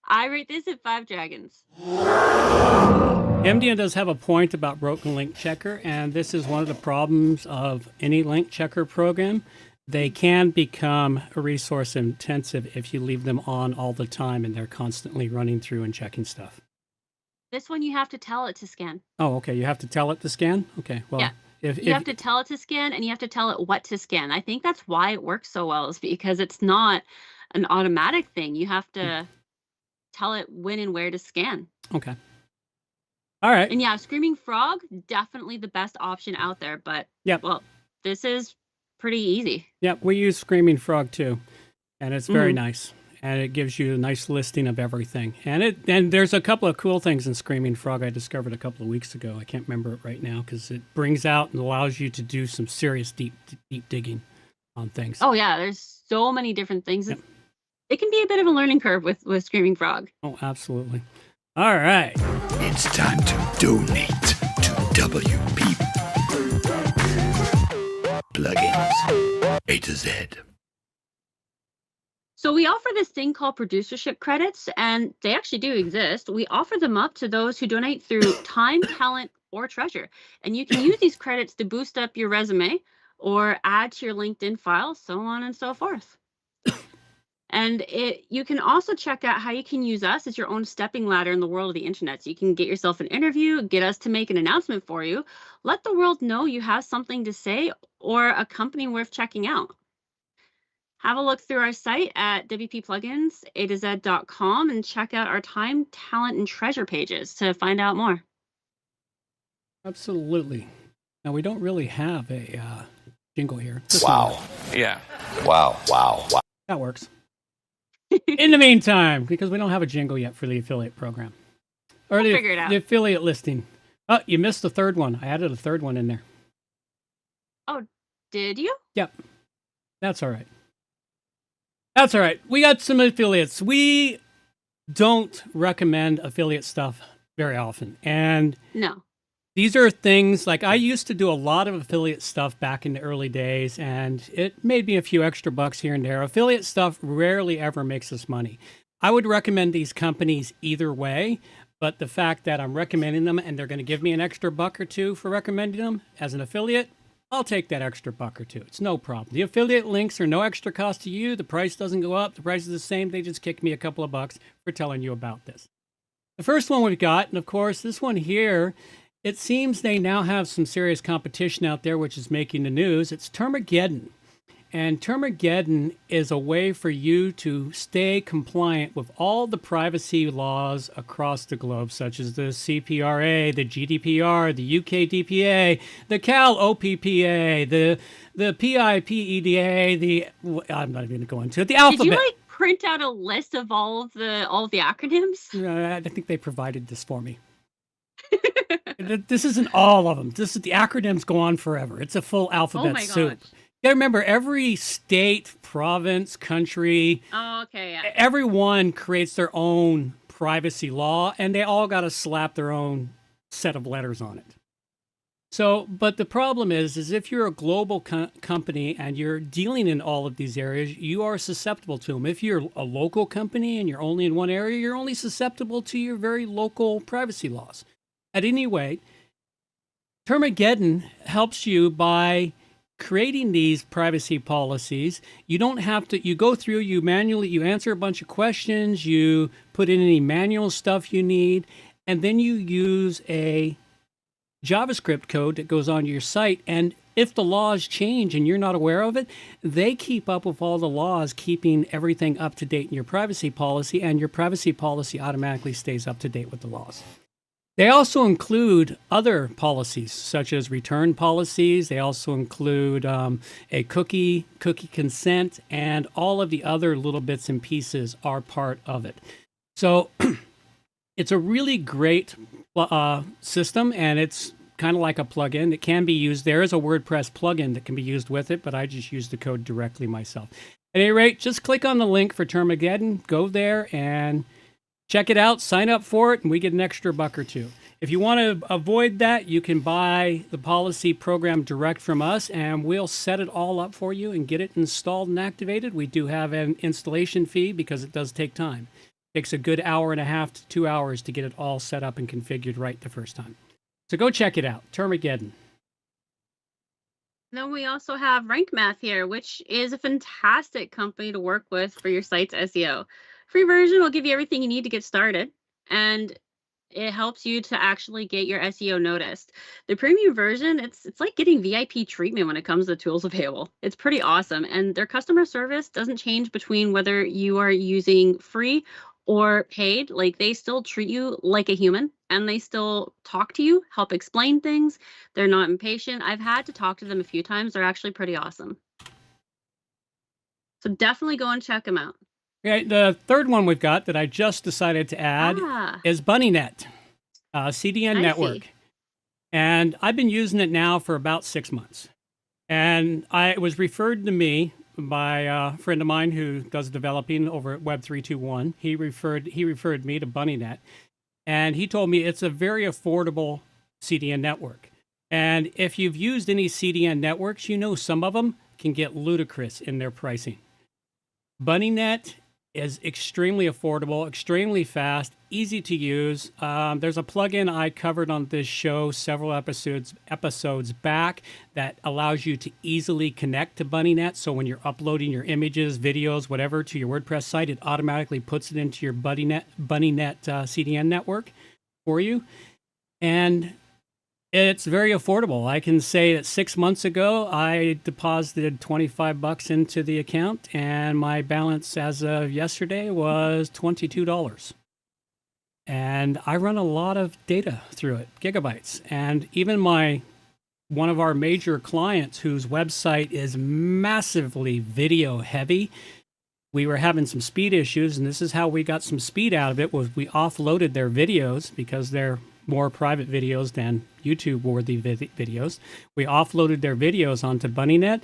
I rate this at 5 dragons. Hemdian does have a point about broken link checker, and this is one of the problems of any link checker program. They can become resource intensive if you leave them on all the time and they're constantly running through and checking stuff. This one you have to tell it to scan. Oh, okay. You have to tell it to scan? Okay. Well, Yeah. You have to tell it to scan, and you have to tell it what to scan. I think that's why it works so well, is because it's not an automatic thing. You have to tell it when and where to scan. Okay. All right. And yeah, Screaming Frog, definitely the best option out there. But Yep. well, this is pretty easy. Yep. We use Screaming Frog too, and it's very Mhm. nice. And it gives you a nice listing of everything. And there's a couple of cool things in Screaming Frog I discovered a couple of weeks ago. I can't remember it right now because it brings out and allows you to do some serious deep digging on things. Oh yeah, there's so many different things. Yep. It can be a bit of a learning curve with Screaming Frog. Oh, absolutely. All right. It's time to donate to WP Plugins A to Z. So we offer this thing called producership credits, and they actually do exist. We offer them up to those who donate through time, talent, or treasure. And you can use these credits to boost up your resume or add to your LinkedIn file, so on and so forth. And you can also check out how you can use us as your own stepping ladder in the world of the internet. So you can get yourself an interview, get us to make an announcement for you, let the world know you have something to say or a company worth checking out. Have a look through our site at wpplugins.com and check out our time, talent, and treasure pages to find out more. Absolutely. Now, we don't really have a jingle here. This Wow. one. Yeah. Wow. That works. In the meantime, because we don't have a jingle yet for the affiliate program. Or We'll figure it out. the affiliate listing. Oh, you missed the third one. I added a third one in there. Did you? Yep. That's all right. That's all right. We got some affiliates. We don't recommend affiliate stuff very often. And No. these are things like I used to do a lot of affiliate stuff back in the early days, and it made me a few extra bucks here and there. Affiliate stuff rarely ever makes us money. I would recommend these companies either way, but the fact that I'm recommending them and they're going to give me an extra buck or two for recommending them as an affiliate, I'll take that extra buck or two. It's no problem. The affiliate links are no extra cost to you. The price doesn't go up. The price is the same. They just kick me a couple of bucks for telling you about this. The first one we've got, and of course, this one here, it seems they now have some serious competition out there, which is making the news. It's Termageddon. And Termageddon is a way for you to stay compliant with all the privacy laws across the globe, such as the CPRA, the GDPR, the UK DPA, the Cal OPPA, the PIPEDA, I'm not even going to go into it, the alphabet. Did you print out a list of all of the acronyms? I think they provided this for me. This isn't all of them. This is the acronyms go on forever. It's a full alphabet soup. Gosh. You gotta remember, every state, province, country, Oh, okay, yeah. everyone creates their own privacy law, and they all got to slap their own set of letters on it. So, but the problem is if you're a global company and you're dealing in all of these areas, you are susceptible to them. If you're a local company and you're only in one area, you're only susceptible to your very local privacy laws. At any rate, Termageddon helps you by creating these privacy policies. You don't have to, you go through, you answer a bunch of questions, you put in any manual stuff you need, and then you use a JavaScript code that goes on your site. And if the laws change and you're not aware of it, they keep up with all the laws, keeping everything up to date in your privacy policy, and your privacy policy automatically stays up to date with the laws. They also include other policies, such as return policies. They also include a cookie consent, and all of the other little bits and pieces are part of it. So it's a really great system, and it's kind of like a plugin. It can be used. There is a WordPress plugin that can be used with it, but I just use the code directly myself. At any rate, just click on the link for Termageddon, go there and check it out, sign up for it, and we get an extra buck or two. If you want to avoid that, you can buy the policy program direct from us, and we'll set it all up for you and get it installed and activated. We do have an installation fee because it does take time. It takes a good hour and a half to 2 hours to get it all set up and configured right the first time. So go check it out, Termageddon. Then we also have Rank Math here, which is a fantastic company to work with for your site's SEO. Free version will give you everything you need to get started. And It helps you to actually get your SEO noticed. The premium version, it's like getting VIP treatment when it comes to tools available. It's pretty awesome. And their customer service doesn't change between whether you are using free or paid. Like, they still treat you like a human, and they still talk to you, help explain things. They're not impatient. I've had to talk to them a few times. They're actually pretty awesome. So definitely go and check them out. Okay, the third one we've got that I just decided to add is BunnyNet, CDN I network. see. And I've been using it now for about 6 months. And it was referred to me by a friend of mine who does developing over at Web321. He referred me to BunnyNet. And he told me it's a very affordable CDN network. And if you've used any CDN networks, you know some of them can get ludicrous in their pricing. BunnyNet is extremely affordable, extremely fast, easy to use. There's a plugin I covered on this show several episodes back that allows you to easily connect to BunnyNet. So when you're uploading your images, videos, whatever to your WordPress site, it automatically puts it into your BunnyNet CDN network for you. And it's very affordable. I can say that 6 months ago, I deposited $25 into the account, and my balance as of yesterday was $22. And I run a lot of data through it, gigabytes. And even one of our major clients, whose website is massively video heavy, we were having some speed issues, and this is how we got some speed out of it, was we offloaded their videos because they're more private videos than YouTube-worthy videos. We offloaded their videos onto BunnyNet.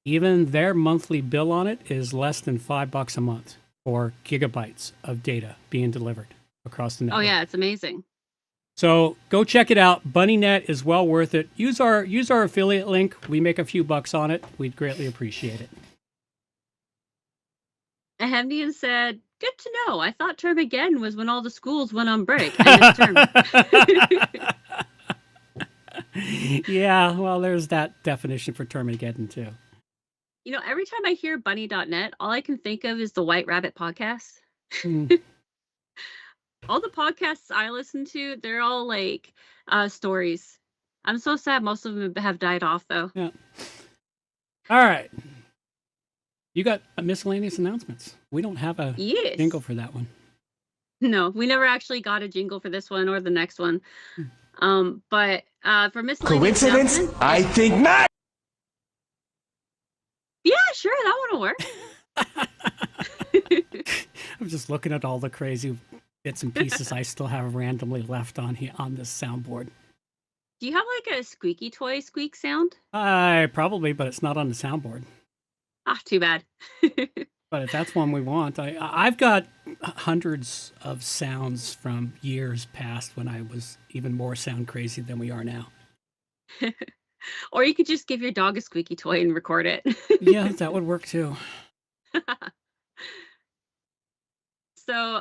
Even their monthly bill on it is less than $5 a month for gigabytes of data being delivered across the network. Oh yeah, it's amazing. So go check it out. BunnyNet is well worth it. Use our affiliate link. We make a few bucks on it. We'd greatly appreciate it. Ahemdian said, "Good to know. I thought term again was when all the schools went on break." I missed term. Yeah, well, there's that definition for Termageddon too. You know, every time I hear bunny.net, all I can think of is the White Rabbit podcast. Mm. All the podcasts I listen to, they're all like stories. I'm so sad most of them have died off, though. Yeah. All right. You got miscellaneous announcements. We don't have a Yes. jingle for that one. No, we never actually got a jingle for this one or the next one. But for miscellaneous Coincidence? announcements, I think not. yeah, sure, that one will work. I'm just looking at all the crazy bits and pieces I still have randomly left on this soundboard. Do you have like a squeaky toy squeak sound? Probably, but it's not on the soundboard. Ah, too bad. But if that's one we want, I've got hundreds of sounds from years past when I was even more sound crazy than we are now. Or you could just give your dog a squeaky toy and record it. Yeah, that would work too. So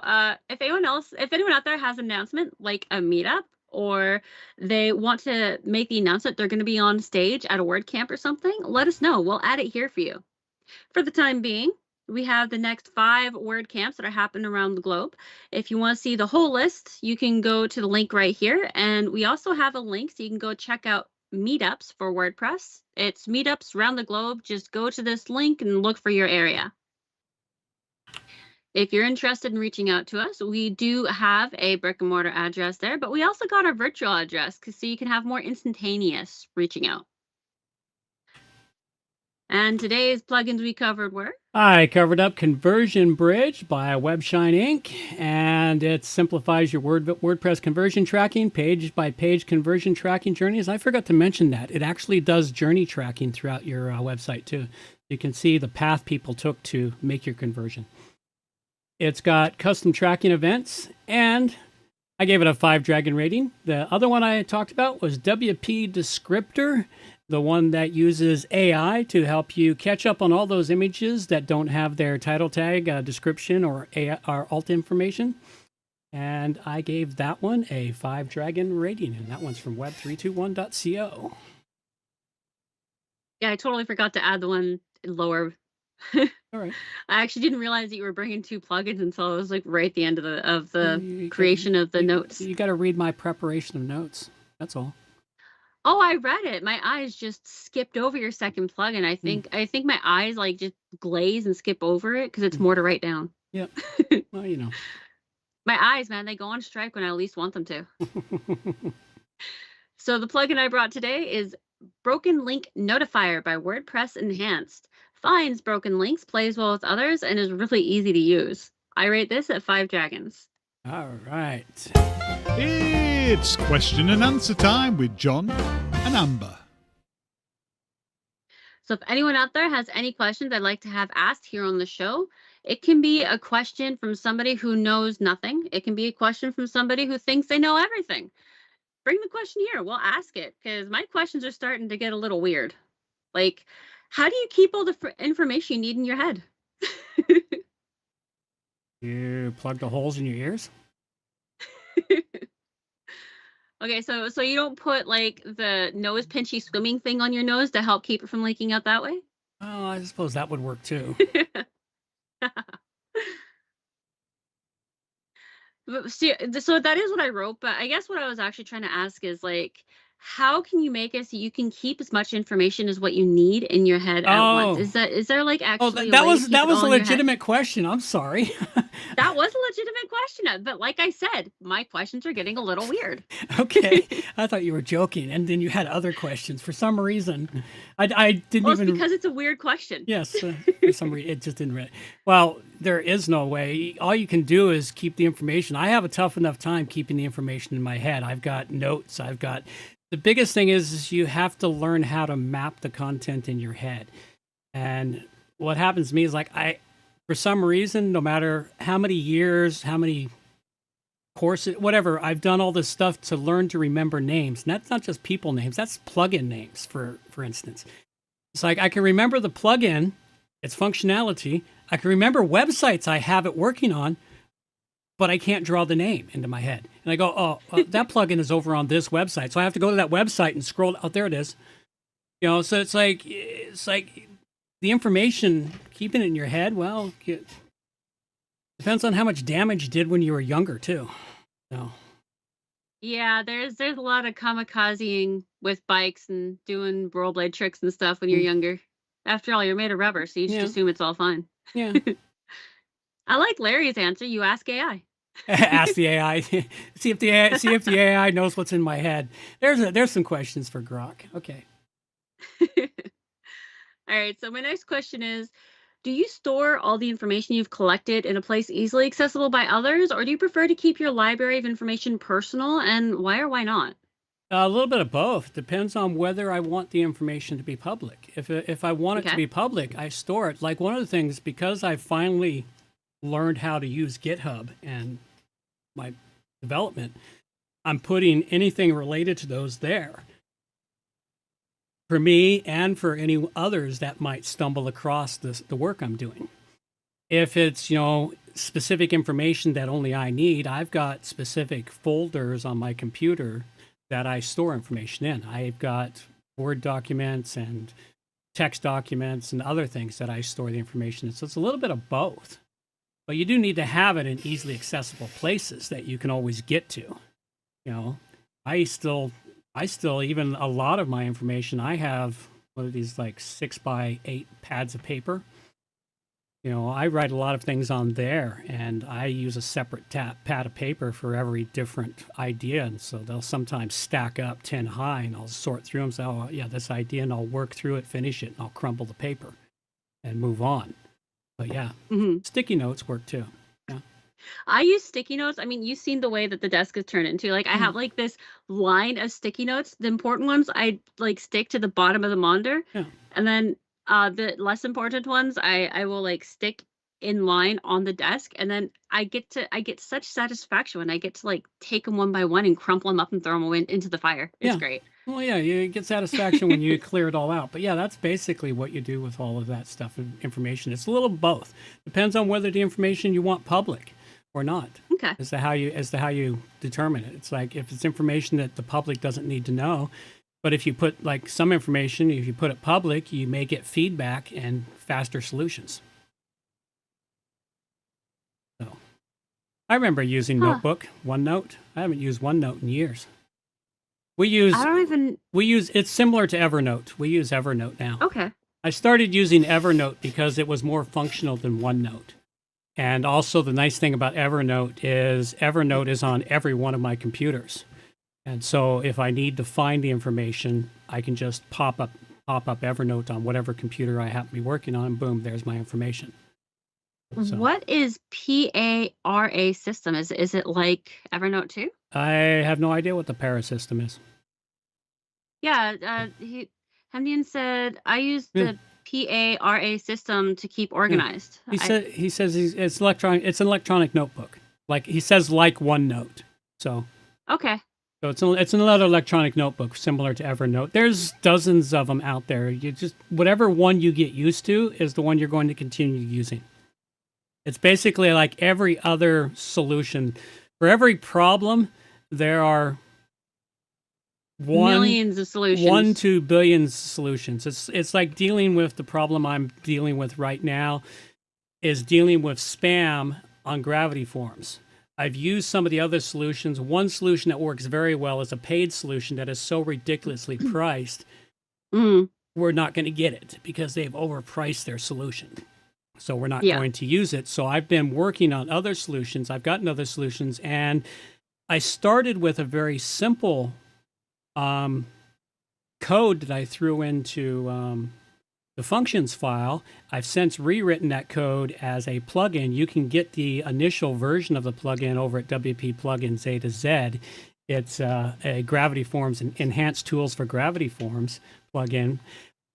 if anyone out there has an announcement like a meetup, or they want to make the announcement they're going to be on stage at a WordCamp or something, let us know. We'll add it here for you. For the time being, we have the next 5 WordCamps that are happening around the globe. If you want to see the whole list, you can go to the link right here. And we also have a link so you can go check out meetups for WordPress. It's meetups around the globe. Just go to this link and look for your area. If you're interested in reaching out to us, we do have a brick and mortar address there, but we also got our virtual address so you can have more instantaneous reaching out. And today's plugins we covered were? I covered up Conversion Bridge by Webshine Inc. And it simplifies your WordPress conversion tracking, page-by-page conversion tracking journeys. I forgot to mention that. It actually does journey tracking throughout your website too. You can see the path people took to make your conversion. It's got custom tracking events, and I gave it a 5 dragon rating. The other one I talked about was WP Descriptor, the one that uses AI to help you catch up on all those images that don't have their title tag, description, or alt information. And I gave that one a 5 dragon rating, and that one's from web321.co. Yeah, I totally forgot to add the one lower All right. I actually didn't realize that you were bringing 2 plugins until it was like right at the end of the You creation of the notes. You got to read my preparation of notes. That's all. Oh, I read it. My eyes just skipped over your second plugin. I think my eyes like just glaze and skip over it because it's more to write down. Yep. Well, you know. My eyes, man, they go on strike when I least want them to. So the plugin I brought today is Broken Link Notifier by WordPress Enhanced. Finds broken links, plays well with others, and is really easy to use. I rate this at 5 dragons. All right. It's question and answer time with John and Amber. So if anyone out there has any questions I'd like to have asked here on the show, it can be a question from somebody who knows nothing. It can be a question from somebody who thinks they know everything. Bring the question here. We'll ask it because my questions are starting to get a little weird. Like, how do you keep all the information you need in your head? You plug the holes in your ears? Okay, so you don't put like the nose pinchy swimming thing on your nose to help keep it from leaking out that way? Oh, I suppose that would work too. See, so that is what I wrote, but I guess what I was actually trying to ask is like, how can you make it so you can keep as much information as what you need in your head at once? Is there like Oh, actually that a way to was keep that it was all a in your head? legitimate question. I'm sorry. That was a legitimate question, but like I said, my questions are getting a little weird. Okay. I thought you were joking, and then you had other questions for some reason. I didn't Well, it's even. because it's a weird question. Yes, for some reason it just didn't. Well, there is no way. All you can do is keep the information. I have a tough enough time keeping the information in my head. I've got notes. I've got. The biggest thing is you have to learn how to map the content in your head. And what happens to me is like for some reason, no matter how many years, how many courses, whatever, I've done all this stuff to learn to remember names. And that's not just people names. That's plugin names, for instance. It's like I can remember the plugin, its functionality. I can remember websites I have it working on, but I can't draw the name into my head. And I go, that plugin is over on this website. So I have to go to that website and scroll. Oh, there it is. You know, so it's like the information, keeping it in your head, well, it depends on how much damage you did when you were younger, too. So. Yeah, there's a lot of kamikazing with bikes and doing rollerblade tricks and stuff when you're younger. After all, you're made of rubber, so you just assume it's all fine. Yeah. I like Larry's answer. You ask AI. Ask the AI. see if the AI knows what's in my head. There's some questions for Grok. Okay. All right. So my next question is, do you store all the information you've collected in a place easily accessible by others, or do you prefer to keep your library of information personal, and why or why not? A little bit of both. Depends on whether I want the information to be public. If I want it to Okay. be public, I store it. Like one of the things, because I finally learned how to use GitHub and my development, I'm putting anything related to those there. For me and for any others that might stumble across the work I'm doing. If it's, specific information that only I need, I've got specific folders on my computer that I store information in. I've got Word documents and text documents and other things that I store the information in. So it's a little bit of both. But you do need to have it in easily accessible places that you can always get to. I still, even a lot of my information, I have one of these like 6x8 pads of paper. I write a lot of things on there, and I use a separate pad of paper for every different idea. And so they'll sometimes stack up 10 high, and I'll sort through them. So, oh, yeah, this idea, and I'll work through it, finish it, and I'll crumple the paper and move on. But yeah, sticky notes work too. Yeah. I use sticky notes. I mean, you've seen the way that the desk is turned into. Like, I have like this line of sticky notes. The important ones I like stick to the bottom of the monitor, and then the less important ones I will like stick in line on the desk, and then I get such satisfaction when I get to like take them one by one and crumple them up and throw them into the fire. It's great. Well, yeah, you get satisfaction when you clear it all out. But yeah, that's basically what you do with all of that stuff and information. It's a little both. Depends on whether the information you want public or not. Okay. As to how you determine it. It's like if it's information that the public doesn't need to know, But if you put like some information, if you put it public, you may get feedback and faster solutions. So I remember using Notebook, OneNote. I haven't used OneNote in years. It's similar to Evernote. We use Evernote now. Okay. I started using Evernote because it was more functional than OneNote. And also the nice thing about Evernote is on every one of my computers. And so if I need to find the information, I can just pop up Evernote on whatever computer I happen to be working on, and boom, there's my information. So, what is PARA system? Is it like Evernote too? I have no idea what the para system is. Yeah, Hamdian said I use the PARA system to keep organized. He says it's electronic. It's an electronic notebook. Like he says, like OneNote. So okay. So it's another electronic notebook similar to Evernote. There's dozens of them out there. You just whatever one you get used to is the one you're going to continue using. It's basically like every other solution. For every problem, there are millions of solutions. 1 to billions of solutions. It's like dealing with the problem I'm dealing with right now is dealing with spam on Gravity Forms. I've used some of the other solutions. One solution that works very well is a paid solution that is so ridiculously priced, we're not going to get it because they've overpriced their solution. So we're not going to use it. So I've been working on other solutions. I've gotten other solutions, and I started with a very simple code that I threw into the functions file. I've since rewritten that code as a plugin. You can get the initial version of the plugin over at WP Plugins A to Z. It's a Gravity Forms and Enhanced Tools for Gravity Forms plugin.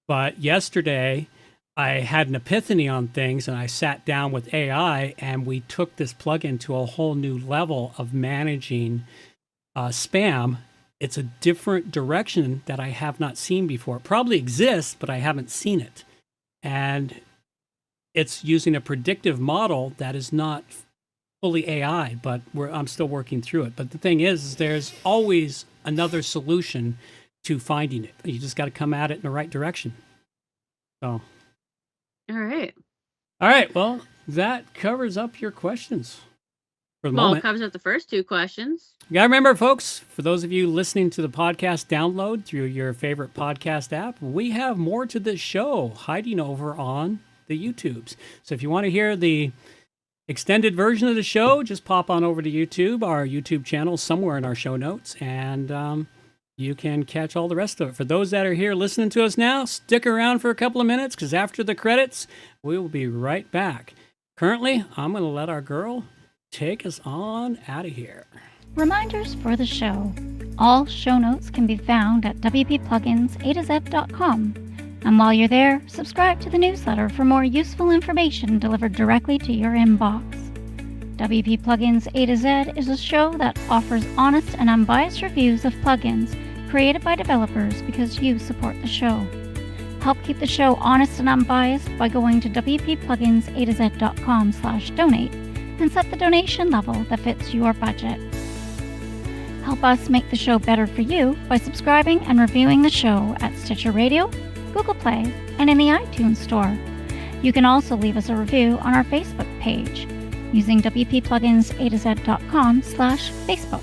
But yesterday, I had an epiphany on things, and I sat down with AI, and we took this plugin to a whole new level of managing spam. It's a different direction that I have not seen before. It probably exists, but I haven't seen it. And it's using a predictive model that is not fully AI, but I'm still working through it. But the thing is there's always another solution to finding it. You just got to come at it in the right direction. So. All right. Well, that covers up your questions for the Well, moment. it covers up the first two questions. You got to remember, folks, for those of you listening to the podcast download through your favorite podcast app, we have more to this show hiding over on the YouTubes. So if you want to hear the extended version of the show, just pop on over to YouTube, our YouTube channel, somewhere in our show notes, and you can catch all the rest of it. For those that are here listening to us now, stick around for a couple of minutes, because after the credits, we will be right back. Currently, I'm going to let our girl take us on out of here. Reminders for the show. All show notes can be found at wppluginsa2z.com. And while you're there, subscribe to the newsletter for more useful information delivered directly to your inbox. WP Plugins A to Z is a show that offers honest and unbiased reviews of plugins created by developers because you support the show. Help keep the show honest and unbiased by going to wppluginsa2z.com/donate and set the donation level that fits your budget. Help us make the show better for you by subscribing and reviewing the show at Stitcher Radio, Google Play, and in the iTunes Store. You can also leave us a review on our Facebook page using wppluginsa2z.com/Facebook.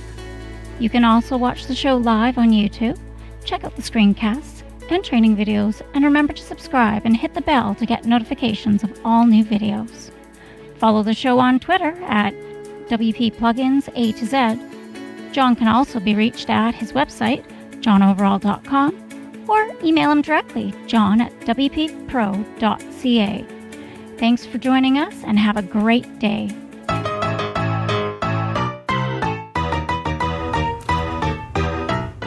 You can also watch the show live on YouTube, check out the screencasts and training videos, and remember to subscribe and hit the bell to get notifications of all new videos. Follow the show on Twitter at WPPluginsA2Z. John can also be reached at his website, johnoverall.com, or email him directly, john@wppro.ca. Thanks for joining us, and have a great day.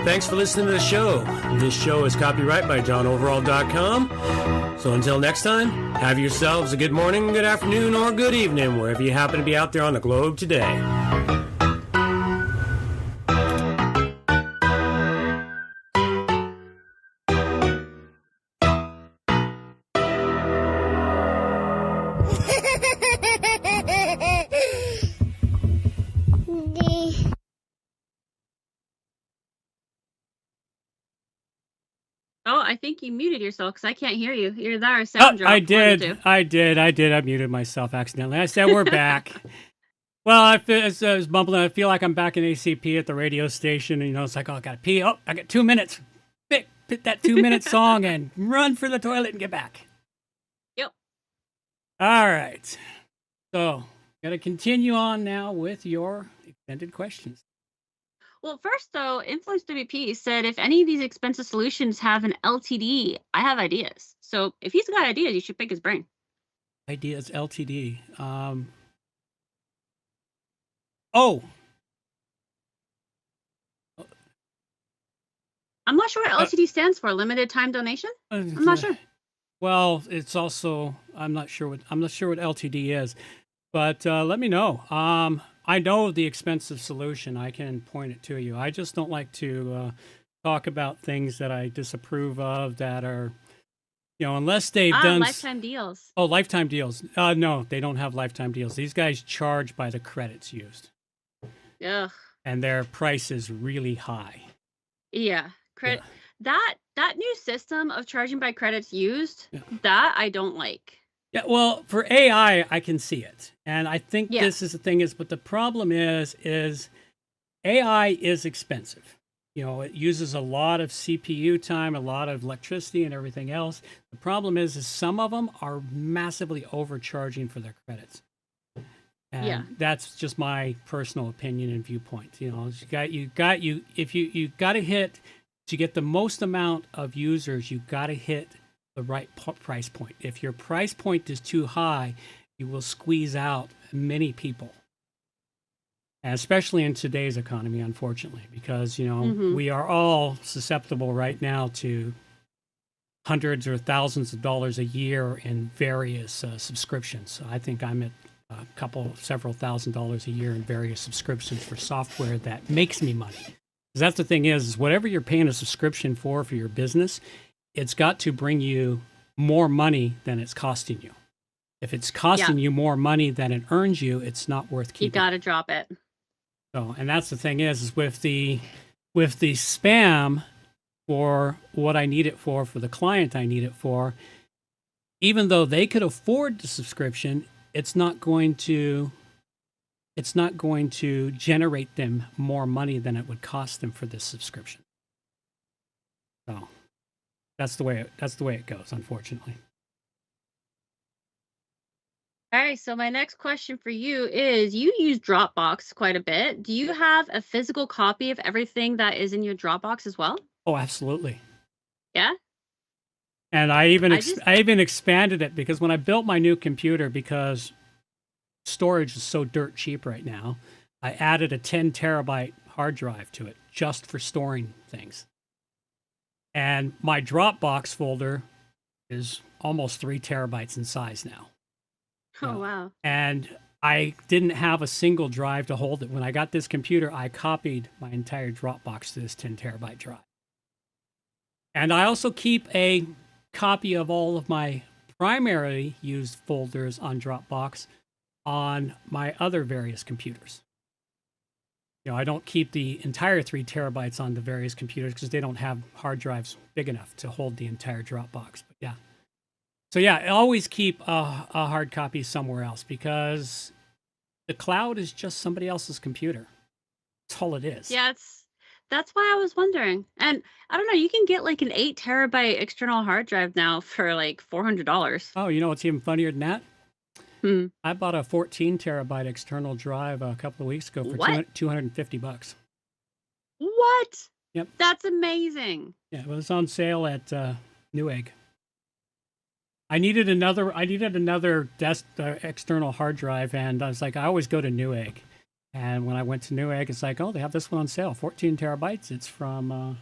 Thanks for listening to the show. This show is copyright by johnoverall.com. So until next time, have yourselves a good morning, good afternoon, or good evening, wherever you happen to be out there on the globe today. I think you muted yourself because I can't hear you. Either that or a sound drop. I one of the did. two. I did. I muted myself accidentally. I said we're back. Well, I was bumbling. I feel like I'm back in ACP at the radio station. And, you know, it's like, oh, I got to pee. Oh, I got 2 minutes. Put that 2-minute song and run for the toilet and get back. Yep. All right. So, got to continue on now with your extended questions. Well, first though, Influence WP said if any of these expensive solutions have an LTD, I have ideas. So if he's got ideas, you should pick his brain. Ideas LTD. Oh, I'm not sure what LTD stands for. Limited time donation? I'm not sure. Well, it's also I'm not sure what LTD is, but let me know. I know the expensive solution. I can point it to you. I just don't like to talk about things that I disapprove of that are, you know, unless they've done lifetime deals. Oh, lifetime deals. No, they don't have lifetime deals. These guys charge by the credits used, Ugh. and their price is really high. Yeah. Yeah. That new system of charging by credits used, Yeah. that I don't like. Yeah, well, for AI, I can see it, and I think Yeah. this is the thing but the problem is AI is expensive. You know, it uses a lot of CPU time, a lot of electricity, and everything else. The problem is some of them are massively overcharging for their credits, and Yeah. that's just my personal opinion and viewpoint. You know, you got to hit to get the most amount of users. You got to hit the right price point. If your price point is too high, you will squeeze out many people, and especially in today's economy, unfortunately, because you know we are all susceptible right now to hundreds or thousands of dollars a year in various subscriptions. So I think I'm at several $1,000s a year in various subscriptions for software that makes me money. Because that's the thing is whatever you're paying a subscription for your business, it's got to bring you more money than it's costing you. If it's costing you more money than it earns you, it's not worth keeping. You got to drop it. So, and that's the thing is with the spam for what I need it for the client I need it for, even though they could afford the subscription, it's not going to generate them more money than it would cost them for this subscription. So that's the way it goes, unfortunately. All right, so my next question for you is, you use Dropbox quite a bit. Do you have a physical copy of everything that is in your Dropbox as well? Oh, absolutely. Yeah? And I even expanded it because when I built my new computer, because storage is so dirt cheap right now, I added a 10 terabyte hard drive to it just for storing things. And my Dropbox folder is almost 3 terabytes in size now. Oh, wow. And I didn't have a single drive to hold it. When I got this computer, I copied my entire Dropbox to this 10 terabyte drive. And I also keep a copy of all of my primarily used folders on Dropbox on my other various computers. You know, I don't keep the entire 3 terabytes on the various computers because they don't have hard drives big enough to hold the entire Dropbox. But yeah. So yeah, I always keep a hard copy somewhere else because the cloud is just somebody else's computer. That's all it is. Yeah, that's why I was wondering. And I don't know, you can get like an 8 terabyte external hard drive now for like $400. Oh, you know what's even funnier than that? Hmm. I bought a 14 terabyte external drive a couple of weeks ago for $250. What? Yep. That's amazing. Yeah, it was on sale at Newegg. I needed another external hard drive, and I was like, I always go to Newegg. And when I went to Newegg, it's like, oh, they have this one on sale, 14 terabytes. It's from, I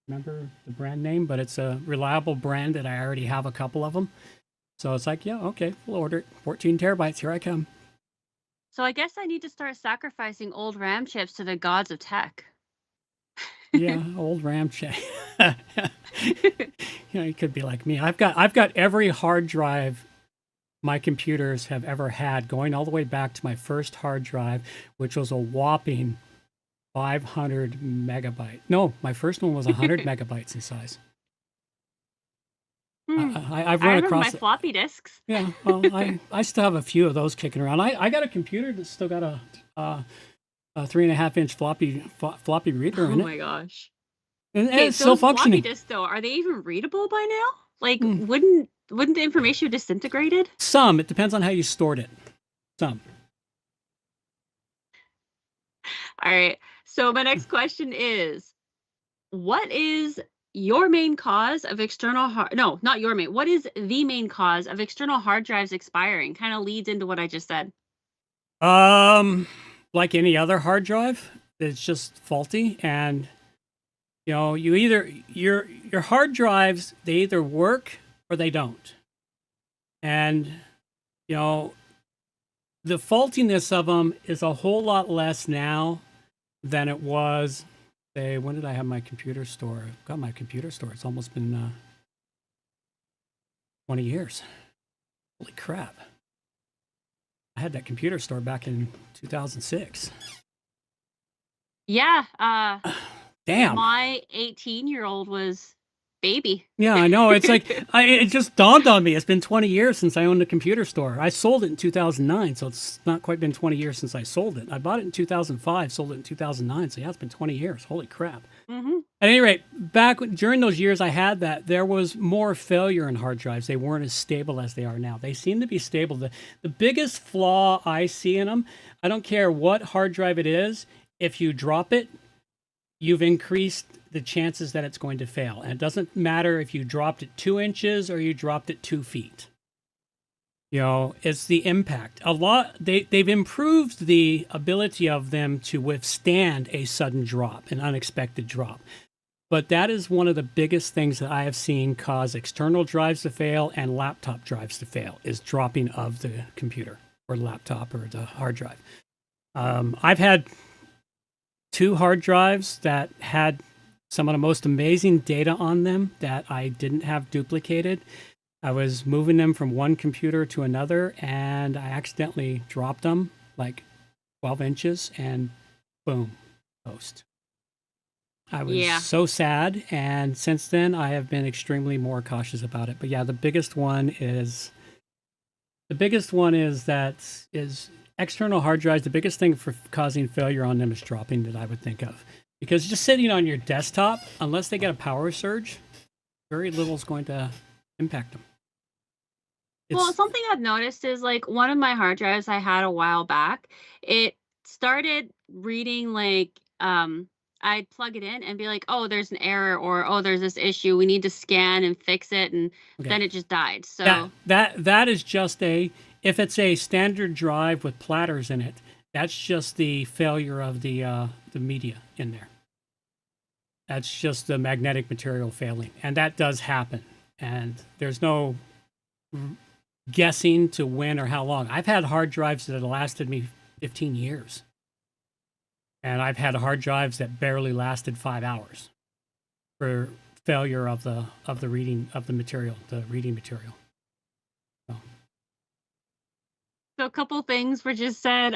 remember the brand name, but it's a reliable brand that I already have a couple of them. So it's like, yeah, okay, we'll order it. 14 terabytes, here I come. So I guess I need to start sacrificing old RAM chips to the gods of tech. Yeah, old RAM chip. You know, you could be like me. I've got every hard drive my computers have ever had, going all the way back to my first hard drive, which was a whopping 500 megabyte. No, my first one was 100 megabytes in size. Hmm. I've I run remember my across it. floppy disks. Yeah, well, I still have a few of those kicking around. I got a computer that's still got a 3.5-inch floppy reader Oh in it, my gosh. and Okay, it's still those floppy functioning. disks though, are they even readable by now? Like, Mm. wouldn't the information have disintegrated? Some. It depends on how you stored it. Some. All right. So my next question is, what is your main cause of external hard no, not your main. What is the main cause of external hard drives expiring? Kind of leads into what I just said. Like any other hard drive, it's just faulty, and you either your hard drives, they either work or they don't, and you know the faultiness of them is a whole lot less now than it was. Say, when did I have my computer store? I've got my computer store. It's almost been 20 years. Holy crap! I had that computer store back in 2006. Yeah, Damn. my 18-year-old was baby. Yeah, I know. It's like it just dawned on me. It's been 20 years since I owned a computer store. I sold it in 2009, so it's not quite been 20 years since I sold it. I bought it in 2005, sold it in 2009, so yeah, it's been 20 years. Holy crap. Mm-hmm. At any rate, during those years I had that, there was more failure in hard drives. They weren't as stable as they are now. They seem to be stable. The biggest flaw I see in them, I don't care what hard drive it is, if you drop it, you've increased the chances that it's going to fail. And it doesn't matter if you dropped it 2 inches or you dropped it 2 feet. It's the impact. They've improved the ability of them to withstand a sudden drop, an unexpected drop. But that is one of the biggest things that I have seen cause external drives to fail and laptop drives to fail, is dropping of the computer or laptop or the hard drive. I've had 2 hard drives that had some of the most amazing data on them that I didn't have duplicated. I was moving them from one computer to another, and I accidentally dropped them like 12 inches, and boom, toast. I was so sad, and since then I have been extremely more cautious about it. But yeah, the biggest one is external hard drives. The biggest thing for causing failure on them is dropping, that I would think of. Because just sitting on your desktop, unless they get a power surge, very little is going to impact them. Well, something I've noticed is, like, one of my hard drives I had a while back, it started reading like I'd plug it in and be like, oh, there's an error, or oh, there's this issue. We need to scan and fix it, and then it just died. So that is just if it's a standard drive with platters in it, that's just the failure of the media in there. That's just the magnetic material failing, and that does happen. And there's no guessing to when or how long. I've had hard drives that have lasted me 15 years. And I've had hard drives that barely lasted 5 hours for failure of the reading of the material, the reading material. So a couple things were just said.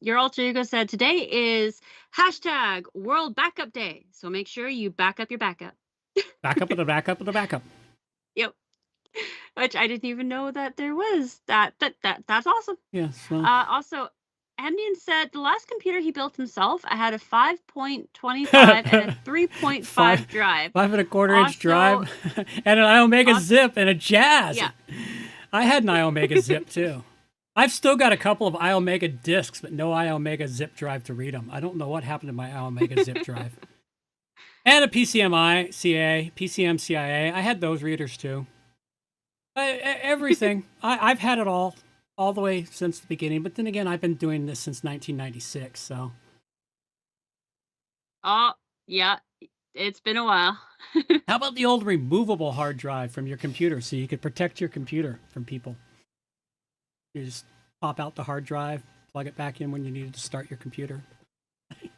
Your alter ego said today is hashtag World Backup Day. So make sure you back up your backup. Backup of the backup of the backup. Yep. Which I didn't even know that there was that. That's awesome. Yes. Well. Also, Amnian said the last computer he built himself, I had a 5.25 and a 3.5 drive. 5.25-inch drive and an iOmega Zip and a Jazz. Yeah. I had an iOmega Zip too. I've still got a couple of iOmega discs, but no iOmega Zip drive to read them. I don't know what happened to my iOmega Zip drive. And a PCM-CIA. I had those readers too. Everything. I've had it all the way since the beginning. But then again, I've been doing this since 1996. So. Oh, yeah. It's been a while. How about the old removable hard drive from your computer so you could protect your computer from people? You just pop out the hard drive, plug it back in when you needed to start your computer. I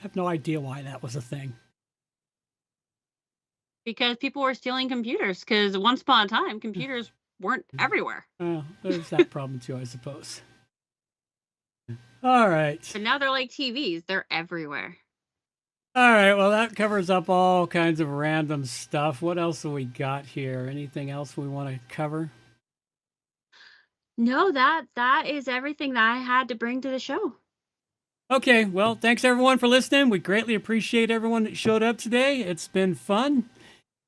have no idea why that was a thing. Because people were stealing computers, because once upon a time, computers weren't everywhere. Well, there's that problem too, I suppose. All right. But now they're like TVs. They're everywhere. All right, well, that covers up all kinds of random stuff. What else have we got here? Anything else we want to cover? No, that is everything that I had to bring to the show. Okay, well, thanks everyone for listening. We greatly appreciate everyone that showed up today. It's been fun.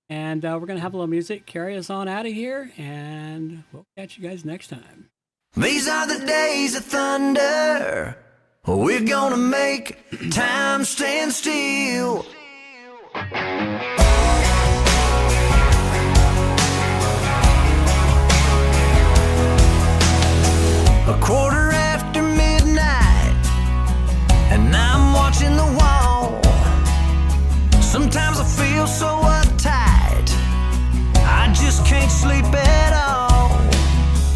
And we're going to have a little music, carry us on out of here, and we'll catch you guys next time. These are the days of thunder. We're gonna make time stand still. A quarter after midnight, and I'm watching the wall. Sometimes I feel so uptight, I just can't sleep at all.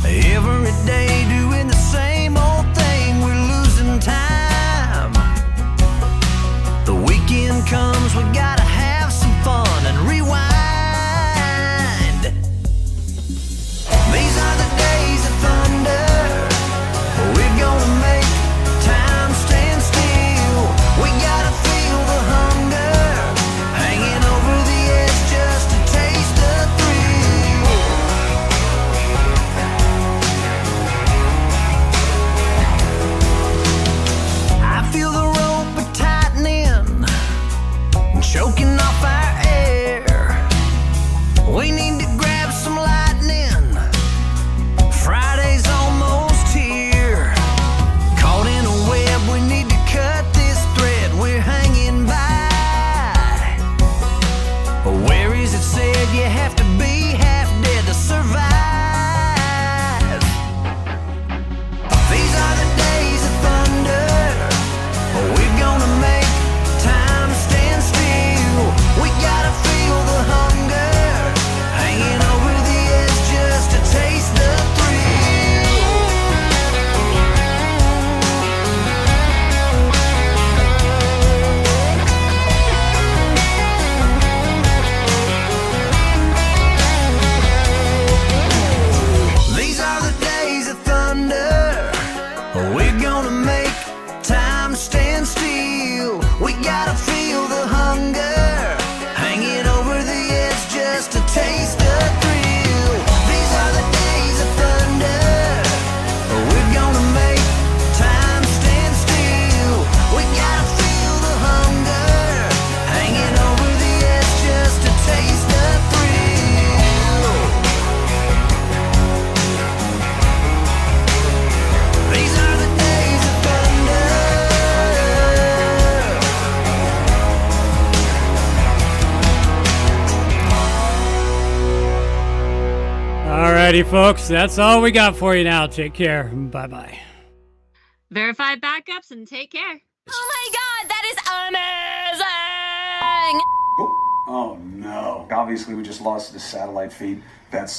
Every day doing the same old thing, we're losing time. The weekend comes, we gotta have some fun and rewind. These are the days of thunder. We're gonna make time stand still. We gotta feel the hunger, hanging over the edge just to taste the thrill. I feel the rope tightening, choking off our air. We need to grab some lightning. Friday's almost here. Caught in a web, we need to cut this thread we're hanging by. Where is it said you have to be half dead to survive? These are the days of thunder. We're gonna make time stand still. We gotta feel the hunger, hanging over the edge just to taste the thrill. These are the days of thunder. We're gonna make time stand still. We gotta feel the hunger, hanging over the edge just to taste the thrill. These are the days of thunder. We're gonna make time stand still. We gotta feel the hunger, hanging over the edge just to taste the thrill. These are the days of thunder. Alrighty, folks, that's all we got for you now. Take care. Bye-bye. Verify backups and take care. Oh my god, that is amazing! Oh no. Obviously, we just lost the satellite feed. That's